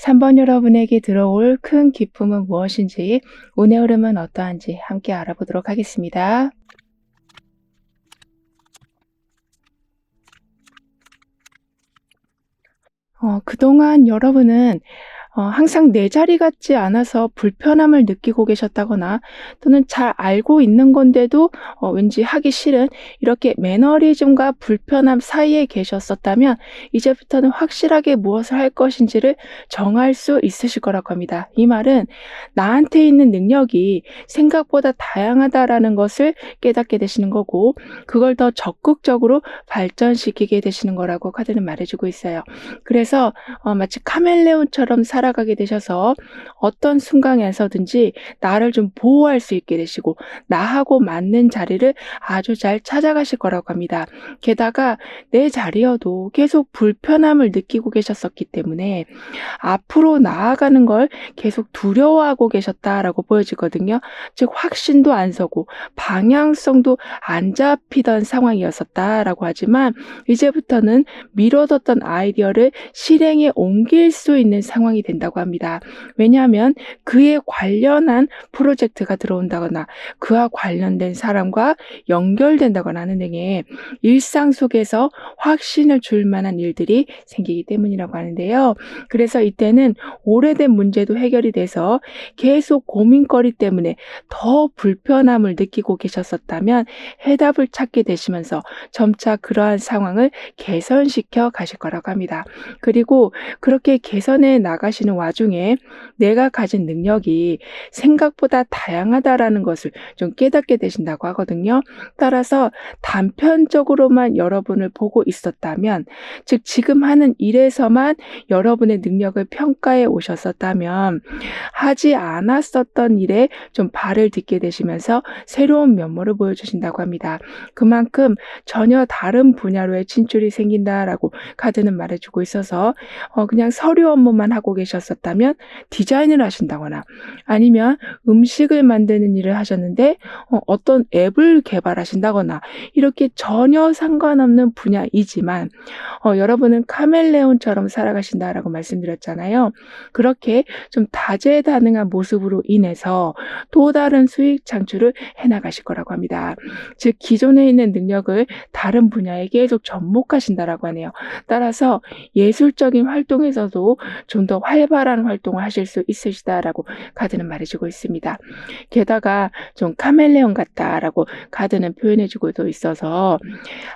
3번 여러분에게 들어올 큰 기쁨은 무엇인지, 운의 흐름은 어떠한지 함께 알아보도록 하겠습니다. 그동안 여러분은 항상 내 자리 같지 않아서 불편함을 느끼고 계셨다거나, 또는 잘 알고 있는 건데도 왠지 하기 싫은 이렇게 매너리즘과 불편함 사이에 계셨었다면, 이제부터는 확실하게 무엇을 할 것인지를 정할 수 있으실 거라고 합니다. 이 말은 나한테 있는 능력이 생각보다 다양하다라는 것을 깨닫게 되시는 거고, 그걸 더 적극적으로 발전시키게 되시는 거라고 카드는 말해주고 있어요. 그래서 마치 카멜레온처럼 살아가게 되셔서 어떤 순간에서든지 나를 좀 보호할 수 있게 되시고, 나하고 맞는 자리를 아주 잘 찾아가실 거라고 합니다. 게다가 내 자리여도 계속 불편함을 느끼고 계셨었기 때문에 앞으로 나아가는 걸 계속 두려워하고 계셨다라고 보여지거든요. 즉 확신도 안 서고 방향성도 안 잡히던 상황이었었다라고 하지만, 이제부터는 미뤄뒀던 아이디어를 실행에 옮길 수 있는 상황이 된다고 합니다. 왜냐하면 그에 관련한 프로젝트가 들어온다거나 그와 관련된 사람과 연결된다거나 하는 등의 일상 속에서 확신을 줄 만한 일들이 생기기 때문이라고 하는데요. 그래서 이때는 오래된 문제도 해결이 돼서 계속 고민거리 때문에 더 불편함을 느끼고 계셨었다면, 해답을 찾게 되시면서 점차 그러한 상황을 개선시켜 가실 거라고 합니다. 그리고 그렇게 개선해 나가시는 와중에 내가 가진 능력이 생각보다 다양하다라는 것을 좀 깨닫게 되신다고 하거든요. 따라서 단편적으로만 여러분을 보고 있었다면, 즉 지금 하는 일에서만 여러분의 능력을 평가해 오셨었다면, 하지 않았었던 일에 좀 발을 딛게 되시면서 새로운 면모를 보여주신다고 합니다. 그만큼 전혀 다른 분야로의 진출이 생긴다라고 카드는 말해주고 있어서, 그냥 서류 업무만 하고 계셨었다면 디자인을 하신다거나, 아니면 음식을 만드는 일을 하셨는데 어떤 앱을 개발하신다거나, 이렇게 전혀 상관없는 분야이지만 여러분은 카멜레온처럼 살아가신다라고 말씀드렸잖아요. 그렇게 좀 다재다능한 모습으로 인해서 또 다른 수익 창출을 해나가실 거라고 합니다. 즉 기존에 있는 능력을 다른 분야에 계속 접목하신다라고 하네요. 따라서 예술적인 활동에서도 좀 더 활발한 활동을 하실 수 있으시다라고 카드는 말해주고 있습니다. 게다가 좀 카멜레온 같다라고 카드는 표현해주고도 있어서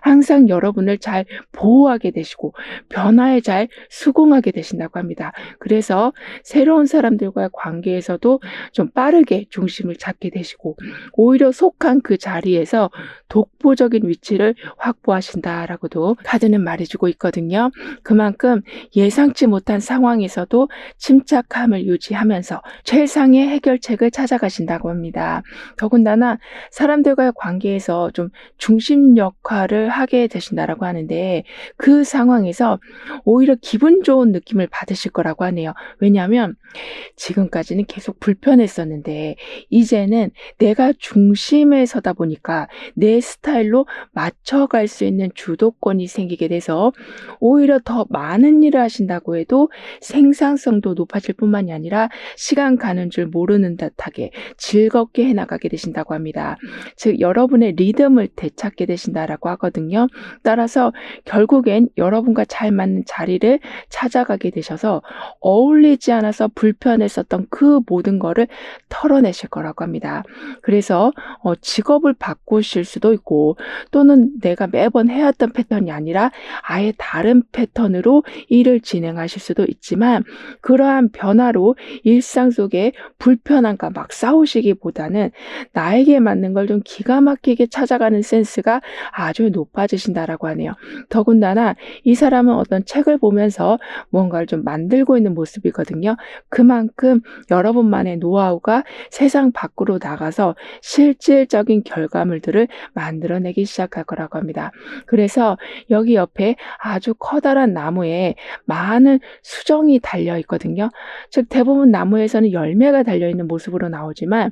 항상 여러분을 잘 보호하게 되시고 변화에 잘 수긍하게 되신다고 합니다. 그래서 새로운 사람들과의 관계에서도 좀 빠르게 중심을 잡게 되시고, 오히려 속한 그 자리에서 독보적인 위치를 확보하신다라고도 카드는 말해주고 있거든요. 그만큼 예상치 못한 상황에서도 침착함을 유지하면서 최상의 해결책을 찾아가신다고 합니다. 더군다나 사람들과의 관계에서 좀 중심 역할을 하게 되신다라고 하는데, 그 상황에서 오히려 기분 좋은 느낌을 받으실 거라고 하네요. 왜냐하면 지금까지는 계속 불편했었는데 이제는 내가 중심에 서다 보니까 내 스타일로 맞춰갈 수 있는 주도권이 생기게 돼서, 오히려 더 많은 일을 하신다고 해도 생산성도 높아질 뿐만이 아니라 시간 가는 줄 모르는 듯하게 즐겁게 해나가게 되신다고 합니다. 즉 여러분의 리듬을 되찾게 되신다라고 하거든요. 따라서 결국엔 여러분과 잘 맞는 자리를 찾아가게 되셔서 어울리지 않아서 불편했었던 그 모든 거를 털어내실 거라고 합니다. 그래서 직업을 바꾸실 수도 있고, 또는 내가 매번 해왔던 패턴이 아니라 아예 다른 패턴으로 일을 진행하실 수도 있지만, 그러한 변화로 일상 속에 불편함과 막 싸우시기보다는 나에게 맞는 걸 좀 기가 막히게 찾아가는 센스가 아주 높아지신다라고 하네요. 더군다나 이 사람은 어떤 책을 보면서 뭔가를 좀 만들고 있는 모습이거든요. 그만큼 여러분만의 노하우가 세상 밖으로 나가서 실질적인 결과물들을 만들어내기 시작할 거라고 합니다. 그래서 여기 옆에 아주 커다란 나무에 많은 수정이 달려 있거든요. 즉 대부분 나무에서는 열매가 달려있는 모습으로 나오지만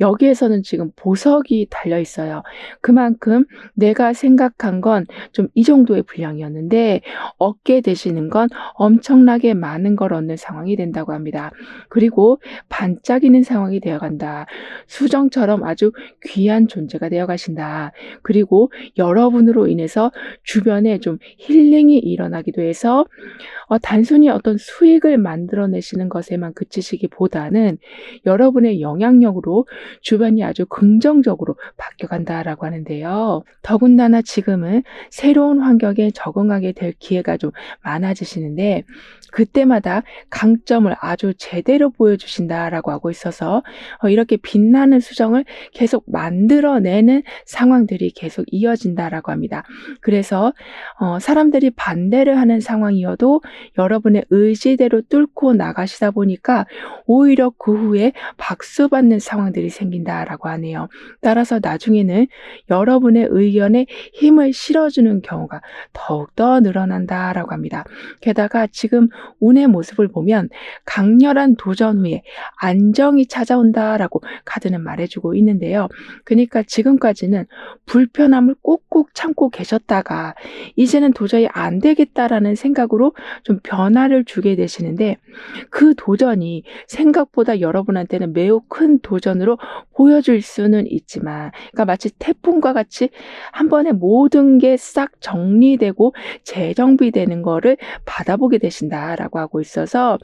여기에서는 지금 보석이 달려 있어요. 그만큼 내가 생각한 건 좀 이 정도의 분량이었는데 얻게 되시는 건 엄청나게 많은 걸 얻는 상황이 된다고 합니다. 그리고 반짝이는 상황이 되어간다. 수정처럼 아주 귀한 존재가 되어가신다. 그리고 여러분으로 인해서 주변에 좀 힐링이 일어나기도 해서 단순히 어떤 수익을 만들어내시는 것에만 그치시기보다는 여러분의 영향력으로 주변이 아주 긍정적으로 바뀌어간다라고 하는데요. 더군다나 지금은 새로운 환경에 적응하게 될 기회가 좀 많아지시는데 그때마다 강점을 아주 제대로 보여주신다라고 하고 있어서 이렇게 빛나는 수정을 계속 만들어내는 상황들이 계속 이어진다라고 합니다. 그래서 사람들이 반대를 하는 상황이어도 여러분의 의지대로 뚫고 나가시다 보니까 오히려 그 후에 박수 받는 상황들이 생긴다라고 하네요. 따라서 나중에는 여러분의 의견에 힘을 실어주는 경우가 더욱더 늘어난다라고 합니다. 게다가 지금 운의 모습을 보면 강렬한 도전 후에 안정이 찾아온다라고 카드는 말해주고 있는데요. 그러니까 지금까지는 불편함을 꼭꼭 참고 계셨다가 이제는 도저히 안 되겠다라는 생각으로 좀 변화를 주게 되시는데 그 도전이 생각보다 여러분한테는 매우 큰 도전으로 보여질 수는 있지만 그러니까 마치 태풍과 같이 한 번에 모든 게 싹 정리되고 재정비되는 거를 받아보게 되신다라고 하고 있어서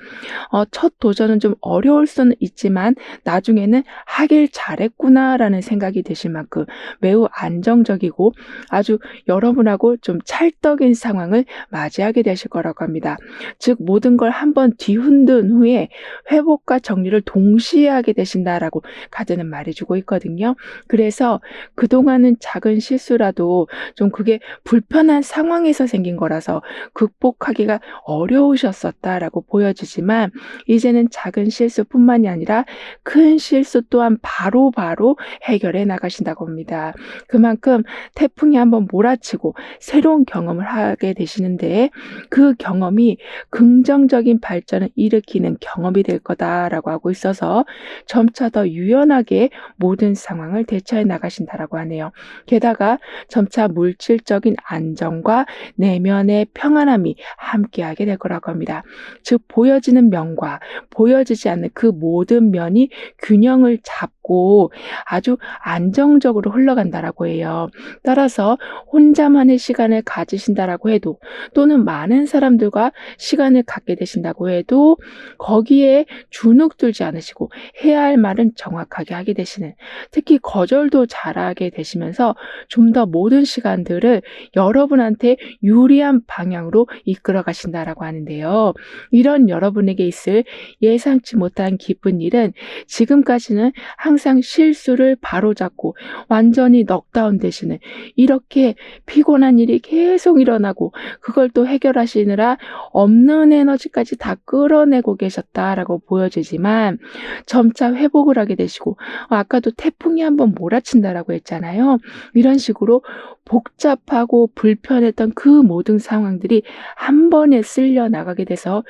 첫 도전은 좀 어려울 수는 있지만 나중에는 하길 잘했구나라는 생각이 드실 만큼 매우 안정적이고 아주 여러분하고 좀 찰떡인 상황을 맞이하게 되실 거라고 합니다. 즉 모든 걸 한번 뒤흔든 후에 회복과 정리를 동시에 하게 되신다라고 카드는 말해주고 있거든요. 그래서 그동안은 작은 실수라도 좀 그게 불편한 상황에서 생긴 거라서 극복하기가 어려우셨었다라고 보여지지만 이제는 작은 실수뿐만이 아니라 큰 실수 또한 바로바로 해결해 나가신다고 합니다. 그만큼 태풍이 한번 몰아치고 새로운 경험을 하게 되시는데 그 경험이 긍정적인 발전을 일으키는 경험이 될 거다라고 하고 있어서 점차 더 유연하게 모든 상황을 대처해 나가신다라고 하네요. 게다가 점차 물질적인 안정과 내면의 평안함이 함께하게 될 거라고 합니다. 즉 보여지는 면과 보여지지 않는 그 모든 면이 균형을 잡고 아주 안정적으로 흘러간다라고 해요. 따라서 혼자만의 시간을 가지신다라고 해도 또는 많은 사람들과 시간을 갖게 되신다고 해도 거기에 주눅들지 않으시고 해야 할 말은 정확하게 하게 되시는 특히 거절도 잘하게 되시면서 좀 더 모든 시간들을 여러분한테 유리한 방향으로 이끌어 가신다라고 하는데요. 이런 여러분에게 있을 예상치 못한 기쁜 일은 지금까지는 항상 실수를 바로잡고 완전히 넉다운 되시는 이렇게 피곤한 일이 계속 일어나고 그걸 또 해결하시느라 없는 에너지까지 다 끌어내고 계셨다라고 보여지지만 점차 회복을 하게 되시고 아까도 태풍이 한번 몰아친다라고 했잖아요. 이런 식으로 복잡하고 불편했던 그 모든 상황들이 한 번에 쓸려 나가게 돼서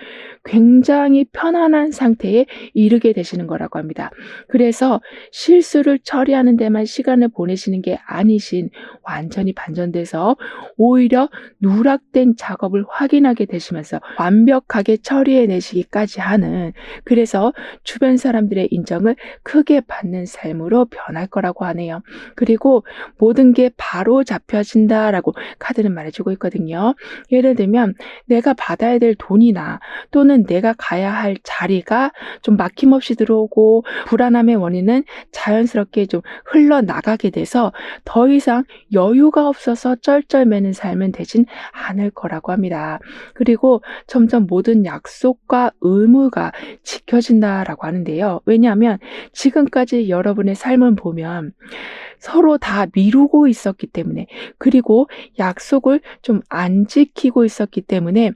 굉장히 편안한 상태에 이르게 되시는 거라고 합니다. 그래서 실수를 처리하는 데만 시간을 보내시는 게 아니신 완전히 반전돼서 오히려 누락된 작업을 확인하게 되시면서 완벽하게 처리해내시기까지 하는 그래서 주변 사람들의 인정을 크게 받는 삶으로 변할 거라고 하네요. 그리고 모든 게 바로 잡혀진다라고 카드는 말해주고 있거든요. 예를 들면 내가 받아야 될 돈이나 또는 내가 가야 할 자리가 좀 막힘없이 들어오고 불안함의 원인은 자연스럽게 좀 흘러나가게 돼서 더 이상 여유가 없어서 쩔쩔매는 삶은 되진 않을 거라고 합니다. 그리고 점점 모든 약속과 의무가 지켜진다라고 하는데요. 왜냐하면 지금까지 여러분의 삶을 보면 서로 다 미루고 있었기 때문에, 그리고 약속을 좀 안 지키고 있었기 때문에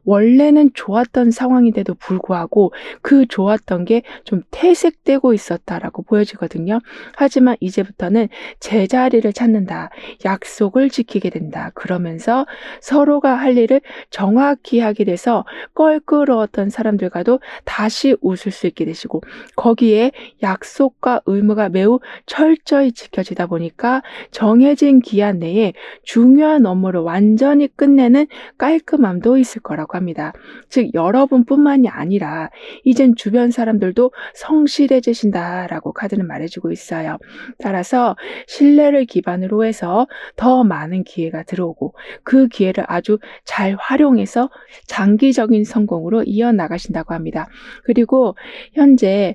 원래는 좋았던 상황인데도 불구하고 그 좋았던 게 좀 퇴색되고 있었다라고 보여지거든요. 하지만 이제부터는 제자리를 찾는다. 약속을 지키게 된다. 그러면서 서로가 할 일을 정확히 하게 돼서 껄끄러웠던 사람들과도 다시 웃을 수 있게 되시고, 거기에 약속과 의무가 매우 철저히 지켜지다 보니까 정해진 기한 내에 중요한 업무를 완전히 끝내는 깔끔함도 있을 거라고 합니다. 즉 여러분뿐만이 아니라 이젠 주변 사람들도 성실해지신다라고 카드는 말해주고 있어요. 따라서 신뢰를 기반으로 해서 더 많은 기회가 들어오고, 그 기회를 아주 잘 활용해서 장기적인 성공으로 이어나가신다고 합니다. 그리고 현재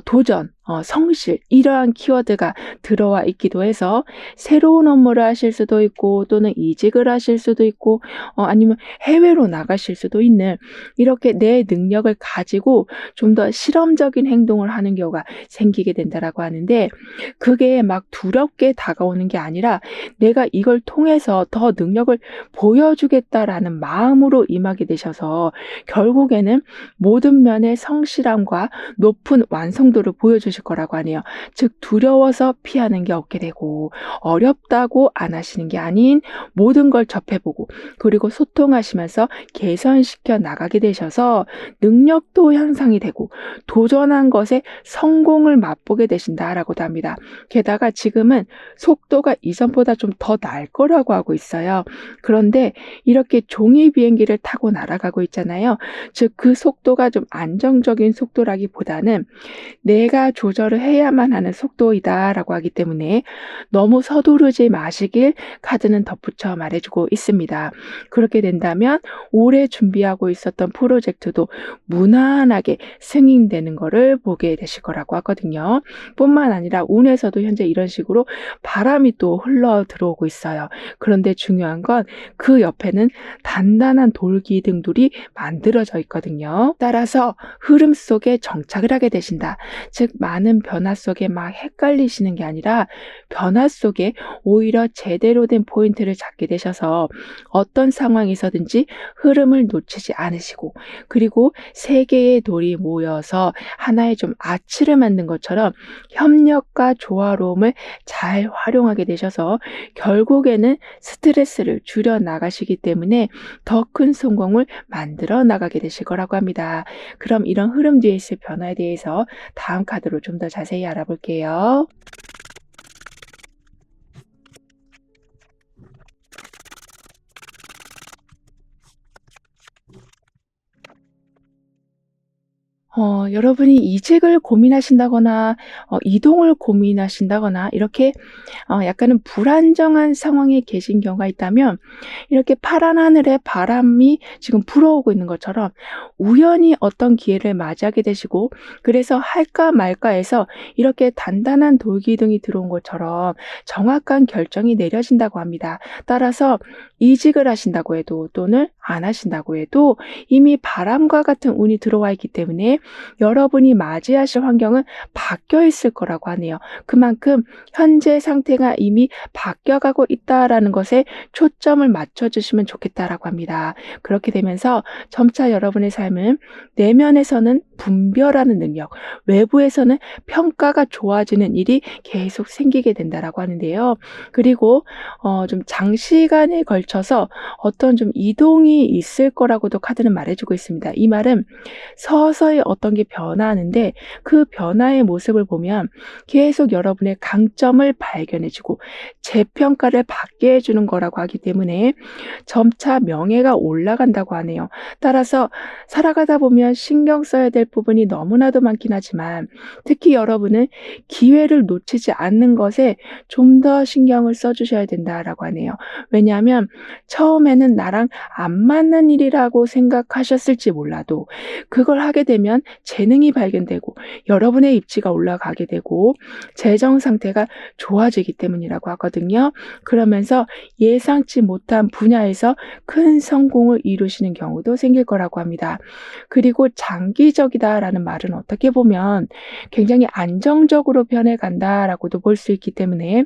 도전, 성실, 이러한 키워드가 들어와 있기도 해서 새로운 업무를 하실 수도 있고, 또는 이직을 하실 수도 있고, 아니면 해외로 나가실 수도 있는, 이렇게 내 능력을 가지고 좀 더 실험적인 행동을 하는 경우가 생기게 된다라고 하는데, 그게 막 두렵게 다가오는 게 아니라 내가 이걸 통해서 더 능력을 보여주겠다라는 마음으로 임하게 되셔서 결국에는 모든 면의 성실함과 높은 완성도를 보여주실 거라고 하네요. 즉 두려워서 피하는 게 없게 되고, 어렵다고 안 하시는 게 아닌 모든 걸 접해보고, 그리고 소통하시면서 개선시켜 나가게 되셔서 능력도 향상이 되고 도전한 것에 성공을 맛보게 되신다라고도 합니다. 게다가 지금은 속도가 이전보다 좀 더 날 거라고 하고 있어요. 그런데 이렇게 종이 비행기를 타고 날아가고 있잖아요. 즉 그 속도가 좀 안정적인 속도라기보다는 내가 조절을 해야만 하는 속도이다라고 하기 때문에 너무 서두르지 마시길 카드는 덧붙여 말해주고 있습니다. 그렇게 된다면 오래 준비하고 있었던 프로젝트도 무난하게 승인되는 것을 보게 되실 거라고 하거든요. 뿐만 아니라 운에서도 현재 이런 식으로 바람이 또 흘러 들어오고 있어요. 그런데 중요한 건 그 옆에는 단단한 돌기둥들이 만들어져 있거든요. 따라서 흐름 속에 정착을 하게 되신다. 즉 많은 변화 속에 막 헷갈리시는 게 아니라 변화 속에 오히려 제대로 된 포인트를 잡게 되셔서 어떤 상황에서든지 흐름을 놓치지 않으시고, 그리고 세 개의 돌이 모여서 하나의 좀 아치를 만든 것처럼 협력과 조화로움을 잘 활용하게 되셔서 결국에는 스트레스를 줄여 나가시기 때문에 더 큰 성공을 만들어 나가게 되실 거라고 합니다. 그럼 이런 흐름 뒤에 있을 변화에 대해서 다음 카드로 좀 더 자세히 알아볼게요. 여러분이 이직을 고민하신다거나 이동을 고민하신다거나 이렇게 약간은 불안정한 상황에 계신 경우가 있다면, 이렇게 파란 하늘에 바람이 지금 불어오고 있는 것처럼 우연히 어떤 기회를 맞이하게 되시고, 그래서 할까 말까 해서 이렇게 단단한 돌기둥이 들어온 것처럼 정확한 결정이 내려진다고 합니다. 따라서 이직을 하신다고 해도 또는 안 하신다고 해도 이미 바람과 같은 운이 들어와 있기 때문에 여러분이 맞이하실 환경은 바뀌어 있을 거라고 하네요. 그만큼 현재 상태가 이미 바뀌어가고 있다라는 것에 초점을 맞춰주시면 좋겠다라고 합니다. 그렇게 되면서 점차 여러분의 삶은 내면에서는 분별하는 능력, 외부에서는 평가가 좋아지는 일이 계속 생기게 된다라고 하는데요. 그리고 좀 장시간에 걸쳐서 어떤 좀 이동이 있을 거라고도 카드는 말해주고 있습니다. 이 말은 서서히 어떤 게 변화하는데 그 변화의 모습을 보면 계속 여러분의 강점을 발견해주고 재평가를 받게 해주는 거라고 하기 때문에 점차 명예가 올라간다고 하네요. 따라서 살아가다 보면 신경 써야 될 부분이 너무나도 많긴 하지만, 특히 여러분은 기회를 놓치지 않는 것에 좀 더 신경을 써주셔야 된다라고 하네요. 왜냐하면 처음에는 나랑 안 맞는 일이라고 생각하셨을지 몰라도 그걸 하게 되면 재능이 발견되고 여러분의 입지가 올라가게 되고 재정 상태가 좋아지기 때문이라고 하거든요. 그러면서 예상치 못한 분야에서 큰 성공을 이루시는 경우도 생길 거라고 합니다. 그리고 장기적이다라는 말은 어떻게 보면 굉장히 안정적으로 변해간다라고도 볼 수 있기 때문에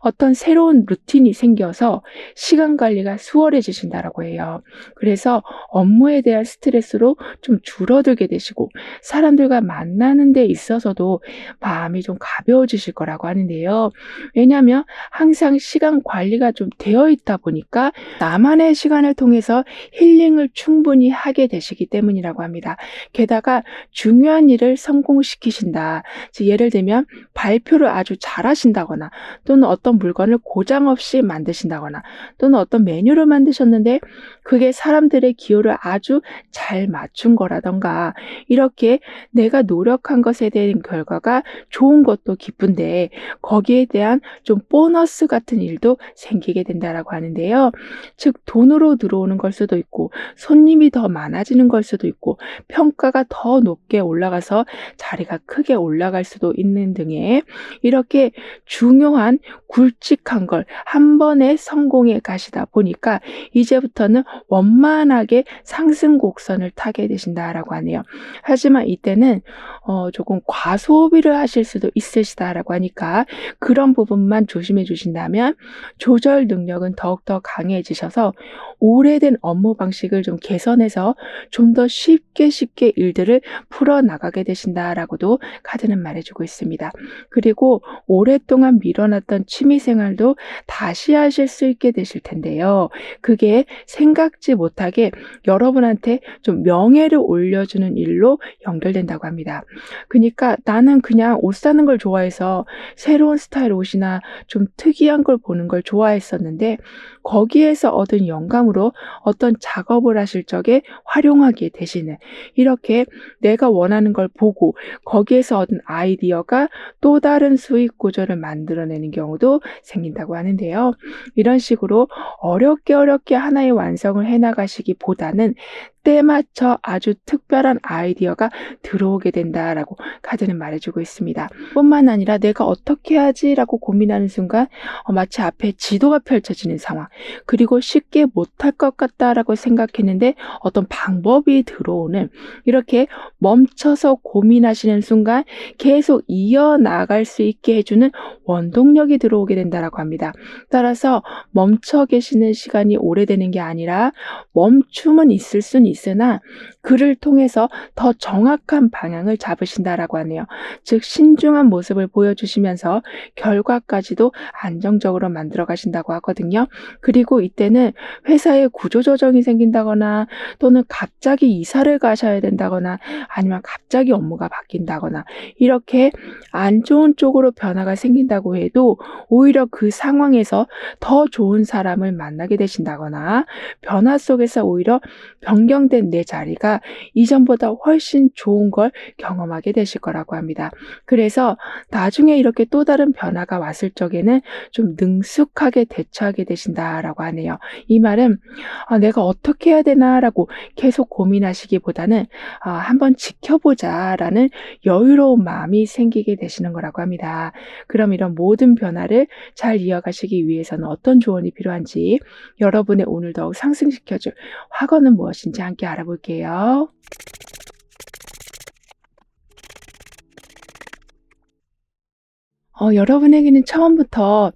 어떤 새로운 루틴이 생겨서 시간 관리가 수월해지신다라고 해요. 그래서 업무에 대한 스트레스로 좀 줄어들게 되시고 사람들과 만나는 데 있어서도 마음이 좀 가벼워지실 거라고 하는데요. 왜냐하면 항상 시간 관리가 좀 되어 있다 보니까 나만의 시간을 통해서 힐링을 충분히 하게 되시기 때문이라고 합니다. 게다가 중요한 일을 성공시키신다. 즉 예를 들면 발표를 아주 잘하신다거나 또는 어떤 물건을 고장 없이 만드신다거나 또는 어떤 메뉴를 만드셨는데 그게 사람들의 기호를 아주 잘 맞춘 거라던가 이렇게 내가 노력한 것에 대한 결과가 좋은 것도 기쁜데 거기에 대한 좀 보너스 같은 일도 생기게 된다라고 하는데요. 즉 돈으로 들어오는 걸 수도 있고 손님이 더 많아지는 걸 수도 있고 평가가 더 높게 올라가서 자리가 크게 올라갈 수도 있는 등의 이렇게 중요한 굵직한 걸 한 번에 성공해 가시다 보니까 이제부터는 원만하게 상승 곡선을 타게 되신다라고 하네요. 하지만 이때는 조금 과소비를 하실 수도 있으시다라고 하니까 그런 부분만 조심해 주신다면 조절 능력은 더욱더 강해지셔서 오래된 업무 방식을 좀 개선해서 좀 더 쉽게 일들을 풀어나가게 되신다라고도 카드는 말해주고 있습니다. 그리고 오랫동안 미뤄놨던 취미생활도 다시 하실 수 있게 되실 텐데요. 그게 생각지 못하게 여러분한테 좀 명예를 올려주는 일로 연결된다고 합니다. 그러니까 나는 그냥 옷 사는 걸 좋아해서 새로운 스타일 옷이나 좀 특이한 걸 보는 걸 좋아했었는데 거기에서 얻은 영감으로 어떤 작업을 하실 적에 활용하게 되시는 이렇게 내가 원하는 걸 보고 거기에서 얻은 아이디어가 또 다른 수익 구조를 만들어내는 경우도 생긴다고 하는데요. 이런 식으로 어렵게 하나의 완성을 해나가시기보다는 때 맞춰 아주 특별한 아이디어가 들어오게 된다라고 카드는 말해주고 있습니다. 뿐만 아니라 내가 어떻게 하지라고 고민하는 순간 마치 앞에 지도가 펼쳐지는 상황 그리고 쉽게 못할 것 같다라고 생각했는데 어떤 방법이 들어오는 이렇게 멈춰서 고민하시는 순간 계속 이어나갈 수 있게 해주는 원동력이 들어오게 된다라고 합니다. 따라서 멈춰 계시는 시간이 오래되는 게 아니라 멈춤은 있을 수는 있으나 그를 통해서 더 정확한 방향을 잡으신다라고 하네요. 즉 신중한 모습을 보여주시면서 결과까지도 안정적으로 만들어 가신다고 하거든요. 그리고 이때는 회사에 구조조정이 생긴다거나 또는 갑자기 이사를 가셔야 된다거나 아니면 갑자기 업무가 바뀐다거나 이렇게 안 좋은 쪽으로 변화가 생긴다고 해도 오히려 그 상황에서 더 좋은 사람을 만나게 되신다거나 변화 속에서 오히려 변경된 내 자리가 이전보다 훨씬 좋은 걸 경험하게 되실 거라고 합니다. 그래서 나중에 이렇게 또 다른 변화가 왔을 적에는 좀 능숙하게 대처하게 되신다라고 하네요. 이 말은 내가 어떻게 해야 되나라고 계속 고민하시기보다는 한번 지켜보자라는 여유로운 마음이 생기게 되시는 거라고 합니다. 그럼 이런 모든 변화를 잘 이어가시기 위해서는 어떤 조언이 필요한지 여러분의 오늘 더욱 상승시켜줄 화건은 무엇인지 함께 알아볼게요. 여러분에게는 처음부터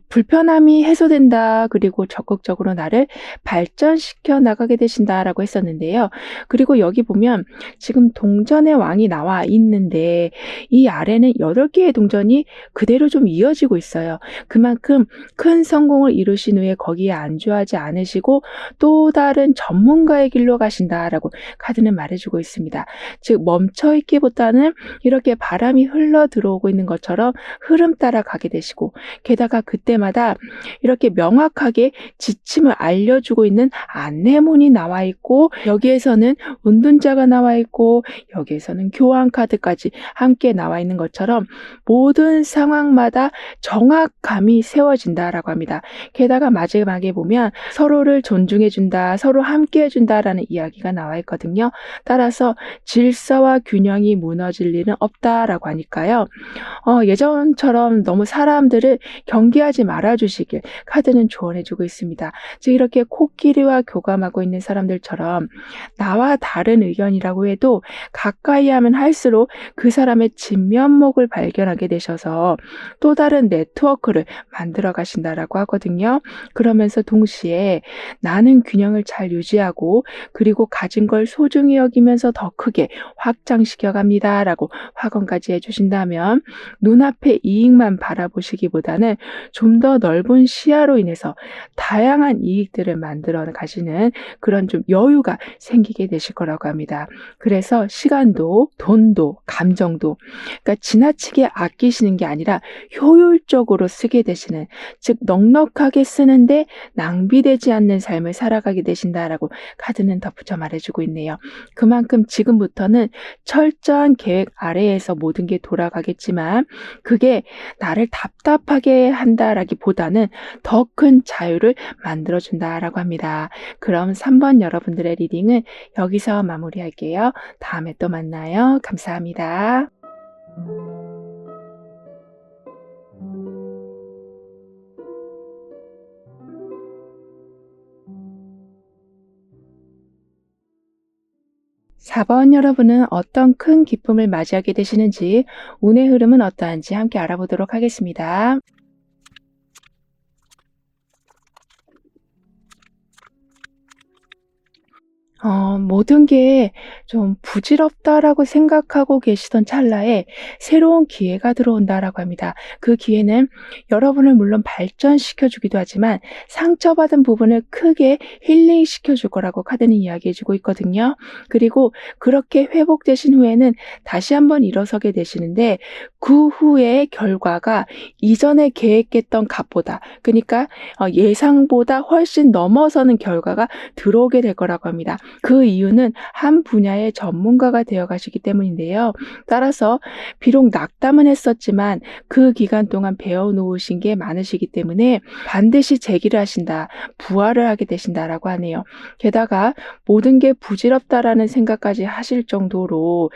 불편함이 해소된다. 그리고 적극적으로 나를 발전시켜 나가게 되신다라고 했었는데요. 그리고 여기 보면 지금 동전의 왕이 나와 있는데 이 아래는 8개의 동전이 그대로 좀 이어지고 있어요. 그만큼 큰 성공을 이루신 후에 거기에 안주하지 않으시고 또 다른 전문가의 길로 가신다라고 카드는 말해주고 있습니다. 즉 멈춰 있기보다는 이렇게 바람이 흘러 들어오고 있는 것처럼 흐름 따라 가게 되시고 게다가 게다가 그때마다 이렇게 명확하게 지침을 알려주고 있는 안내문이 나와 있고, 여기에서는 운둔자가 나와 있고, 여기에서는 교환 카드까지 함께 나와 있는 것처럼 모든 상황마다 정확감이 세워진다라고 합니다. 게다가 마지막에 보면 서로를 존중해준다, 서로 함께해준다라는 이야기가 나와 있거든요. 따라서 질서와 균형이 무너질 일은 없다라고 하니까요. 예전처럼 너무 사람들을 경계하지 말아주시길 카드는 조언해주고 있습니다. 즉 이렇게 코끼리와 교감하고 있는 사람들처럼 나와 다른 의견이라고 해도 가까이 하면 할수록 그 사람의 진면목을 발견하게 되셔서 또 다른 네트워크를 만들어 가신다라고 하거든요. 그러면서 동시에 나는 균형을 잘 유지하고 그리고 가진 걸 소중히 여기면서 더 크게 확장시켜 갑니다라고 확언까지 해주신다면 눈앞의 이익만 바라보시기보다는 좀 더 넓은 시야로 인해서 다양한 이익들을 만들어 가시는 그런 좀 여유가 생기게 되실 거라고 합니다. 그래서 시간도 돈도 감정도 그러니까 지나치게 아끼시는 게 아니라 효율적으로 쓰게 되시는, 즉 넉넉하게 쓰는데 낭비되지 않는 삶을 살아가게 되신다라고 카드는 덧붙여 말해주고 있네요. 그만큼 지금부터는 철저한 계획 아래에서 모든 게 돌아가겠지만 그게 나를 답답하게 한다라기보다는 더 큰 자유를 만들어준다라고 합니다. 그럼 3번 여러분들의 리딩은 여기서 마무리할게요. 다음에 또 만나요. 감사합니다. 4번 여러분은 어떤 큰 기쁨을 맞이하게 되시는지, 운의 흐름은 어떠한지 함께 알아보도록 하겠습니다. 모든 게 좀 부질없다라고 생각하고 계시던 찰나에 새로운 기회가 들어온다라고 합니다. 그 기회는 여러분을 물론 발전시켜 주기도 하지만 상처받은 부분을 크게 힐링시켜 줄 거라고 카드는 이야기해 주고 있거든요. 그리고 그렇게 회복되신 후에는 다시 한번 일어서게 되시는데 그 후의 결과가 이전에 계획했던 값보다, 그러니까 예상보다 훨씬 넘어서는 결과가 들어오게 될 거라고 합니다. 그 이유는 한 분야의 전문가가 되어 가시기 때문인데요. 따라서 비록 낙담은 했었지만 그 기간 동안 배워놓으신 게 많으시기 때문에 반드시 재기를 하신다, 부활을 하게 되신다라고 하네요. 게다가 모든 게 부질없다라는 생각까지 하실 정도로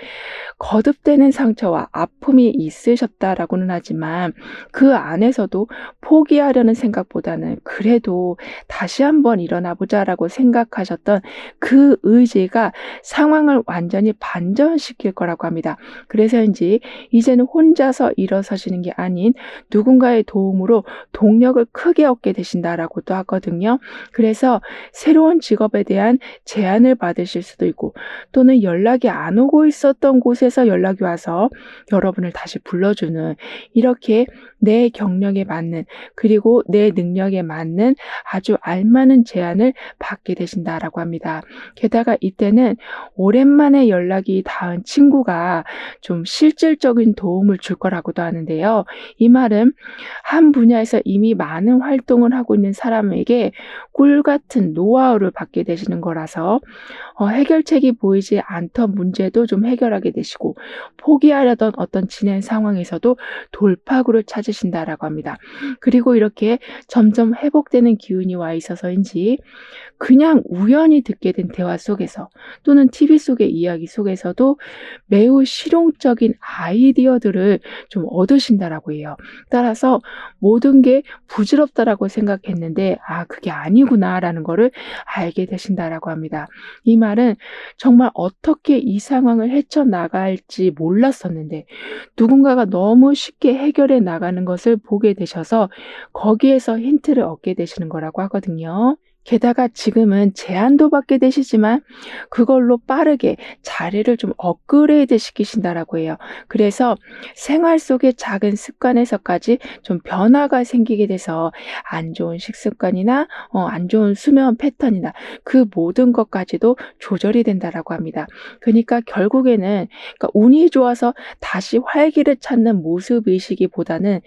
거듭되는 상처와 아픔이 있으셨다라고는 하지만 그 안에서도 포기하려는 생각보다는 그래도 다시 한번 일어나 보자라고 생각하셨던 그 의지가 상황을 완전히 반전시킬 거라고 합니다. 그래서인지 이제는 혼자서 일어서시는 게 아닌 누군가의 도움으로 동력을 크게 얻게 되신다라고도 하거든요. 그래서 새로운 직업에 대한 제안을 받으실 수도 있고, 또는 연락이 안 오고 있었던 곳에서 연락이 와서 여러분을 다시 불러주는, 이렇게 내 경력에 맞는 그리고 내 능력에 맞는 아주 알맞은 제안을 받게 되신다라고 합니다. 게다가 이때는 오랜만에 연락이 닿은 친구가 좀 실질적인 도움을 줄 거라고도 하는데요. 이 말은 한 분야에서 이미 많은 활동을 하고 있는 사람에게 꿀 같은 노하우를 받게 되시는 거라서 해결책이 보이지 않던 문제도 좀 해결하게 되시고, 포기하려던 어떤 진행 상황에서도 돌파구를 찾으신다라고 합니다. 그리고 이렇게 점점 회복되는 기운이 와 있어서인지 그냥 우연히 듣게 된 대화 속에서 또는 TV 속의 이야기 속에서도 매우 실용적인 아이디어들을 좀 얻으신다라고 해요. 따라서 모든 게 부질없다라고 생각했는데 그게 아니구나라는 거를 알게 되신다라고 합니다. 이 말은 정말 어떻게 이 상황을 헤쳐나갈지 몰랐었는데 누군가가 너무 쉽게 해결해 나가는 것을 보게 되셔서 거기에서 힌트를 얻게 되시는 거라고 하거든요. 게다가 지금은 제안도 받게 되시지만 그걸로 빠르게 자리를 좀 업그레이드 시키신다라고 해요. 그래서 생활 속의 작은 습관에서까지 좀 변화가 생기게 돼서 안 좋은 식습관이나 안 좋은 수면 패턴이나 그 모든 것까지도 조절이 된다라고 합니다. 그러니까 결국에는 그러니까 운이 좋아서 다시 활기를 찾는 모습 의식이보다는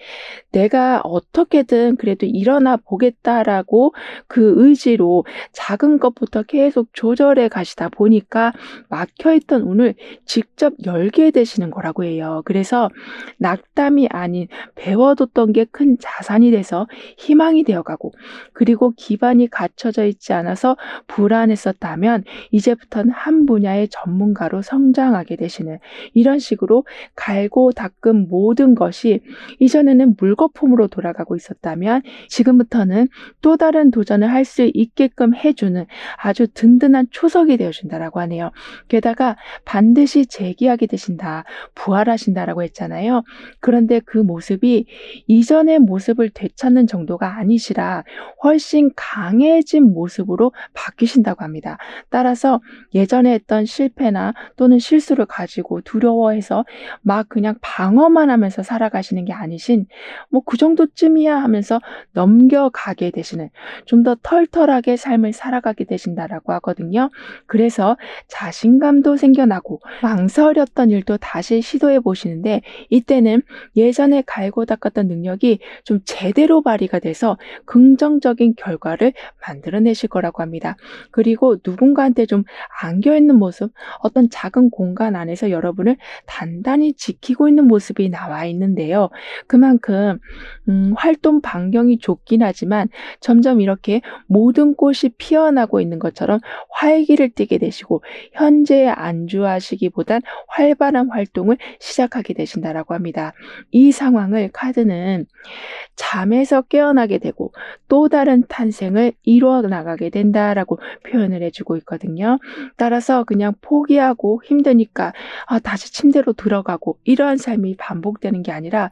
내가 어떻게든 그래도 일어나 보겠다라고 그 의지로 작은 것부터 계속 조절해 가시다 보니까 막혀 있던 운을 직접 열게 되시는 거라고 해요. 그래서 낙담이 아닌 배워뒀던 게 큰 자산이 돼서 희망이 되어 가고, 그리고 기반이 갖춰져 있지 않아서 불안했었다면 이제부터는 한 분야의 전문가로 성장하게 되시는, 이런 식으로 갈고 닦은 모든 것이 이전에는 물거품으로 돌아가고 있었다면 지금부터는 또 다른 도전을 할 수 있게끔 해주는 아주 든든한 초석이 되어준다라고 하네요. 게다가 반드시 재기하게 되신다, 부활하신다라고 했잖아요. 그런데 그 모습이 이전의 모습을 되찾는 정도가 아니시라 훨씬 강해진 모습으로 바뀌신다고 합니다. 따라서 예전에 했던 실패나 또는 실수를 가지고 두려워해서 막 그냥 방어만 하면서 살아가시는 게 아니신, 뭐 그 정도쯤이야 하면서 넘겨가게 되시는, 좀 더 털털하게 삶을 살아가게 되신다라고 하거든요. 그래서 자신감도 생겨나고 망설였던 일도 다시 시도해 보시는데, 이때는 예전에 갈고 닦았던 능력이 좀 제대로 발휘가 돼서 긍정적인 결과를 만들어내실 거라고 합니다. 그리고 누군가한테 좀 안겨 있는 모습, 어떤 작은 공간 안에서 여러분을 단단히 지키고 있는 모습이 나와 있는데요. 그만큼 활동 반경이 좁긴 하지만 점점 이렇게 모든 꽃이 피어나고 있는 것처럼 활기를 띠게 되시고, 현재에 안주하시기보단 활발한 활동을 시작하게 되신다라고 합니다. 이 상황을 카드는 잠에서 깨어나게 되고 또 다른 탄생을 이루어 나가게 된다라고 표현을 해주고 있거든요. 따라서 그냥 포기하고 힘드니까 다시 침대로 들어가고 이러한 삶이 반복되는 게 아니라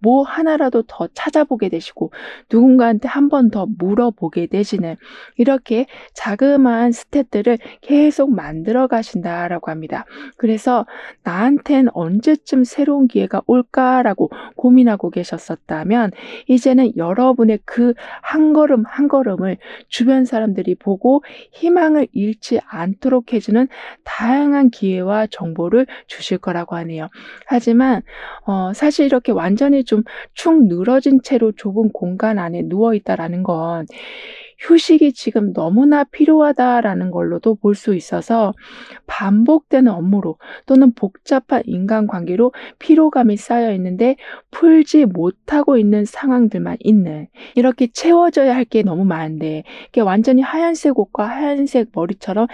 뭐 하나라도 더 찾아보게 되시고 누군가한테 한 번 더 물어보게 되시는, 이렇게 자그마한 스텝들을 계속 만들어 가신다라고 합니다. 그래서 나한텐 언제쯤 새로운 기회가 올까라고 고민하고 계셨었다면 이제는 여러분의 그 한 걸음 한 걸음을 주변 사람들이 보고 희망을 잃지 않도록 해주는 다양한 기회와 정보를 주실 거라고 하네요. 하지만 사실 이렇게 완전히 좀 축 늘어진 채로 좁은 공간 안에 누워 있다라는 건 휴식이 지금 너무나 필요하다라는 걸로도 볼 수 있어서 반복되는 업무로 또는 복잡한 인간관계로 피로감이 쌓여 있는데 풀지 못하고 있는 상황들만 있는, 이렇게 채워져야 할 게 너무 많은데 이게 완전히 하얀색 옷과 하얀색 머리처럼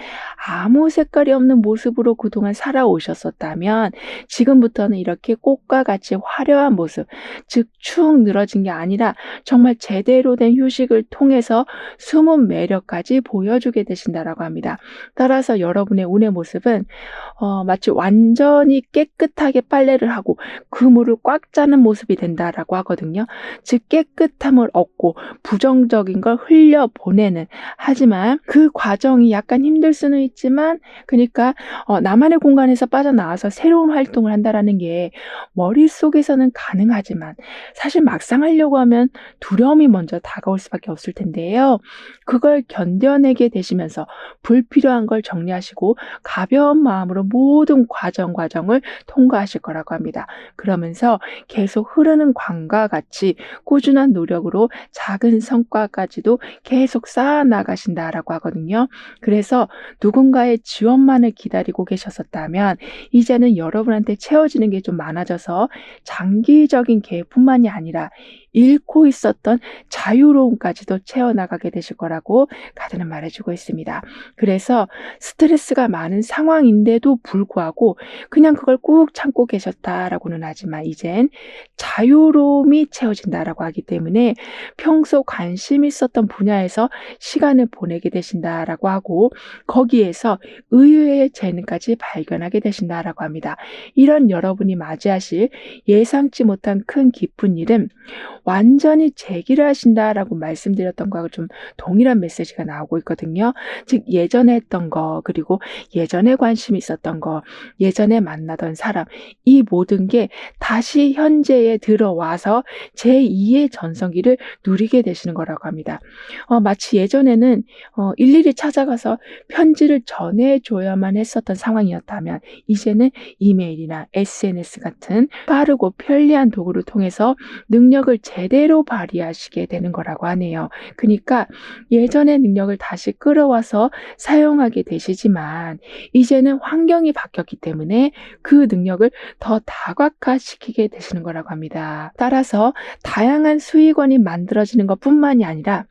아무 색깔이 없는 모습으로 그동안 살아오셨었다면 지금부터는 이렇게 꽃과 같이 화려한 모습, 즉 축 늘어진 게 아니라 정말 제대로 된 휴식을 통해서 숨은 매력까지 보여주게 되신다라고 합니다. 따라서 여러분의 운의 모습은 마치 완전히 깨끗하게 빨래를 하고 그물을 꽉 짜는 모습이 된다라고 하거든요. 즉 깨끗함을 얻고 부정적인 걸 흘려보내는, 하지만 그 과정이 약간 힘들 수는 있지만, 그러니까 나만의 공간에서 빠져나와서 새로운 활동을 한다라는 게 머릿속에서는 가능하지만 사실 막상 하려고 하면 두려움이 먼저 다가올 수밖에 없을 텐데요. 그걸 견뎌내게 되시면서 불필요한 걸 정리하시고 가벼운 마음으로 모든 과정을 통과하실 거라고 합니다. 그러면서 계속 흐르는 강과 같이 꾸준한 노력으로 작은 성과까지도 계속 쌓아 나가신다라고 하거든요. 그래서 누군가의 지원만을 기다리고 계셨었다면 이제는 여러분한테 채워지는 게 좀 많아져서 장기적인 계획뿐만이 아니라 잃고 있었던 자유로움까지도 채워나가게 되실 거라고 카드는 말해주고 있습니다. 그래서 스트레스가 많은 상황인데도 불구하고 그냥 그걸 꾹 참고 계셨다라고는 하지만 이젠 자유로움이 채워진다라고 하기 때문에 평소 관심 있었던 분야에서 시간을 보내게 되신다라고 하고, 거기에서 의외의 재능까지 발견하게 되신다라고 합니다. 이런 여러분이 맞이하실 예상치 못한 큰 기쁜 일은 완전히 재기를 하신다라고 말씀드렸던 거하고 좀 동일한 메시지가 나오고 있거든요. 즉 예전에 했던 거, 그리고 예전에 관심이 있었던 거, 예전에 만나던 사람, 이 모든 게 다시 현재에 들어와서 제2의 전성기를 누리게 되시는 거라고 합니다. 마치 예전에는 일일이 찾아가서 편지를 전해줘야만 했었던 상황이었다면 이제는 이메일이나 SNS 같은 빠르고 편리한 도구를 통해서 능력을 제대로 발휘하시게 되는 거라고 하네요. 그러니까 예전의 능력을 다시 끌어와서 사용하게 되시지만 이제는 환경이 바뀌었기 때문에 그 능력을 더 다각화시키게 되시는 거라고 합니다. 따라서 다양한 수익원이 만들어지는 것뿐만이 아니라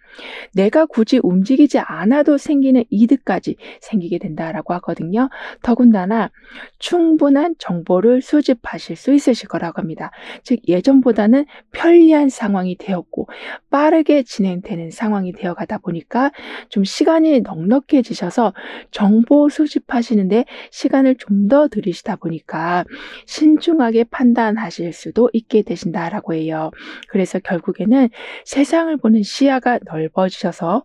내가 굳이 움직이지 않아도 생기는 이득까지 생기게 된다라고 하거든요. 더군다나 충분한 정보를 수집하실 수 있으실 거라고 합니다. 즉 예전보다는 편리한 상황이 되었고 빠르게 진행되는 상황이 되어가다 보니까 좀 시간이 넉넉해지셔서 정보 수집하시는데 시간을 좀 더 들이시다 보니까 신중하게 판단하실 수도 있게 되신다라고 해요. 그래서 결국에는 세상을 보는 시야가 넓어지셔서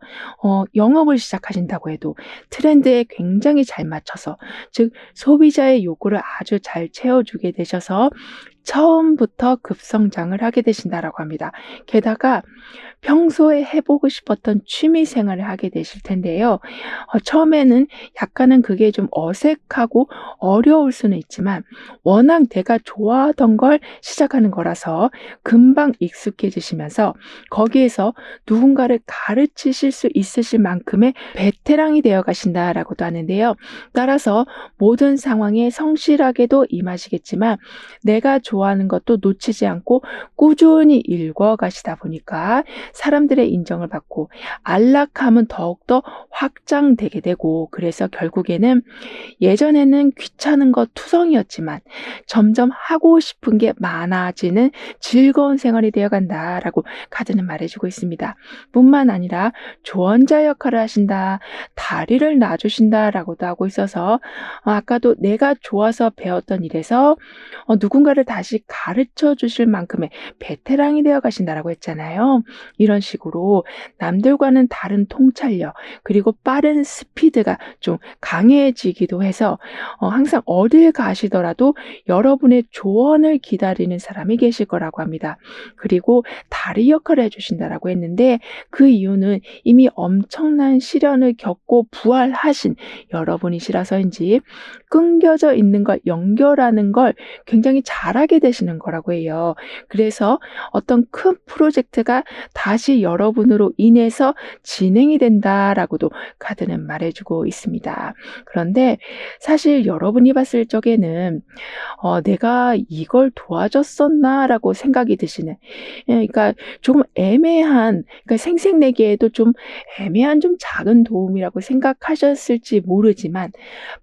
영업을 시작하신다고 해도 트렌드에 굉장히 잘 맞춰서, 즉 소비자의 요구를 아주 잘 채워주게 되셔서 처음부터 급성장을 하게 되신다라고 합니다. 게다가 평소에 해보고 싶었던 취미 생활을 하게 되실 텐데요. 처음에는 약간은 그게 좀 어색하고 어려울 수는 있지만 워낙 내가 좋아하던 걸 시작하는 거라서 금방 익숙해지시면서 거기에서 누군가를 가르치실 수 있으실 만큼의 베테랑이 되어 가신다라고도 하는데요. 따라서 모든 상황에 성실하게도 임하시겠지만 내가 좋아하는 것도 놓치지 않고 꾸준히 읽어가시다 보니까 사람들의 인정을 받고 안락함은 더욱더 확장되게 되고, 그래서 결국에는 예전에는 귀찮은 것 투성이었지만 점점 하고 싶은 게 많아지는 즐거운 생활이 되어간다라고 카드는 말해주고 있습니다. 뿐만 아니라 조언자 역할을 하신다, 다리를 놔주신다라고도 하고 있어서 아까도 내가 좋아서 배웠던 일에서 누군가를 다시 가르쳐 주실 만큼의 베테랑이 되어 가신다라고 했잖아요. 이런 식으로 남들과는 다른 통찰력, 그리고 빠른 스피드가 좀 강해지기도 해서 항상 어딜 가시더라도 여러분의 조언을 기다리는 사람이 계실 거라고 합니다. 그리고 다리 역할을 해주신다라고 했는데 그 이유는 이미 엄청난 시련을 겪고 부활하신 여러분이시라서인지 끊겨져 있는 걸 연결하는 걸 굉장히 잘하게 되시는 거라고 해요. 그래서 어떤 큰 프로젝트가 다시 여러분으로 인해서 진행이 된다라고도 카드는 말해주고 있습니다. 그런데 사실 여러분이 봤을 적에는 내가 이걸 도와줬었나라고 생각이 드시는, 그러니까 조금 애매한, 그러니까 생색내기에도 좀 애매한 좀 작은 도움이라고 생각하셨을지 모르지만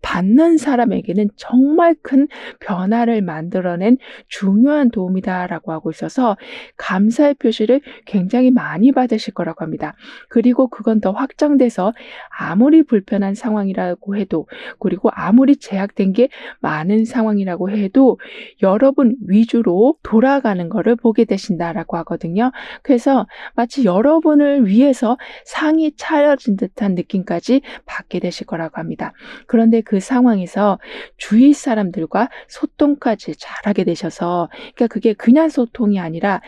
받는 사람에게는 정말 큰 변화를 만들어낸 중요한 도움이다라고 하고 있어서 감사의 표시를 굉장히 많이 받으실 거라고 합니다. 그리고 그건 더 확장돼서 아무리 불편한 상황이라고 해도, 그리고 아무리 제약된 게 많은 상황이라고 해도 여러분 위주로 돌아가는 거를 보게 되신다라고 하거든요. 그래서 마치 여러분을 위해서 상이 차려진 듯한 느낌까지 받게 되실 거라고 합니다. 그런데 그 상황에서 주위 사람들과 소통까지 잘하게 되셔서, 그러니까 그게 그냥 소통이 아니라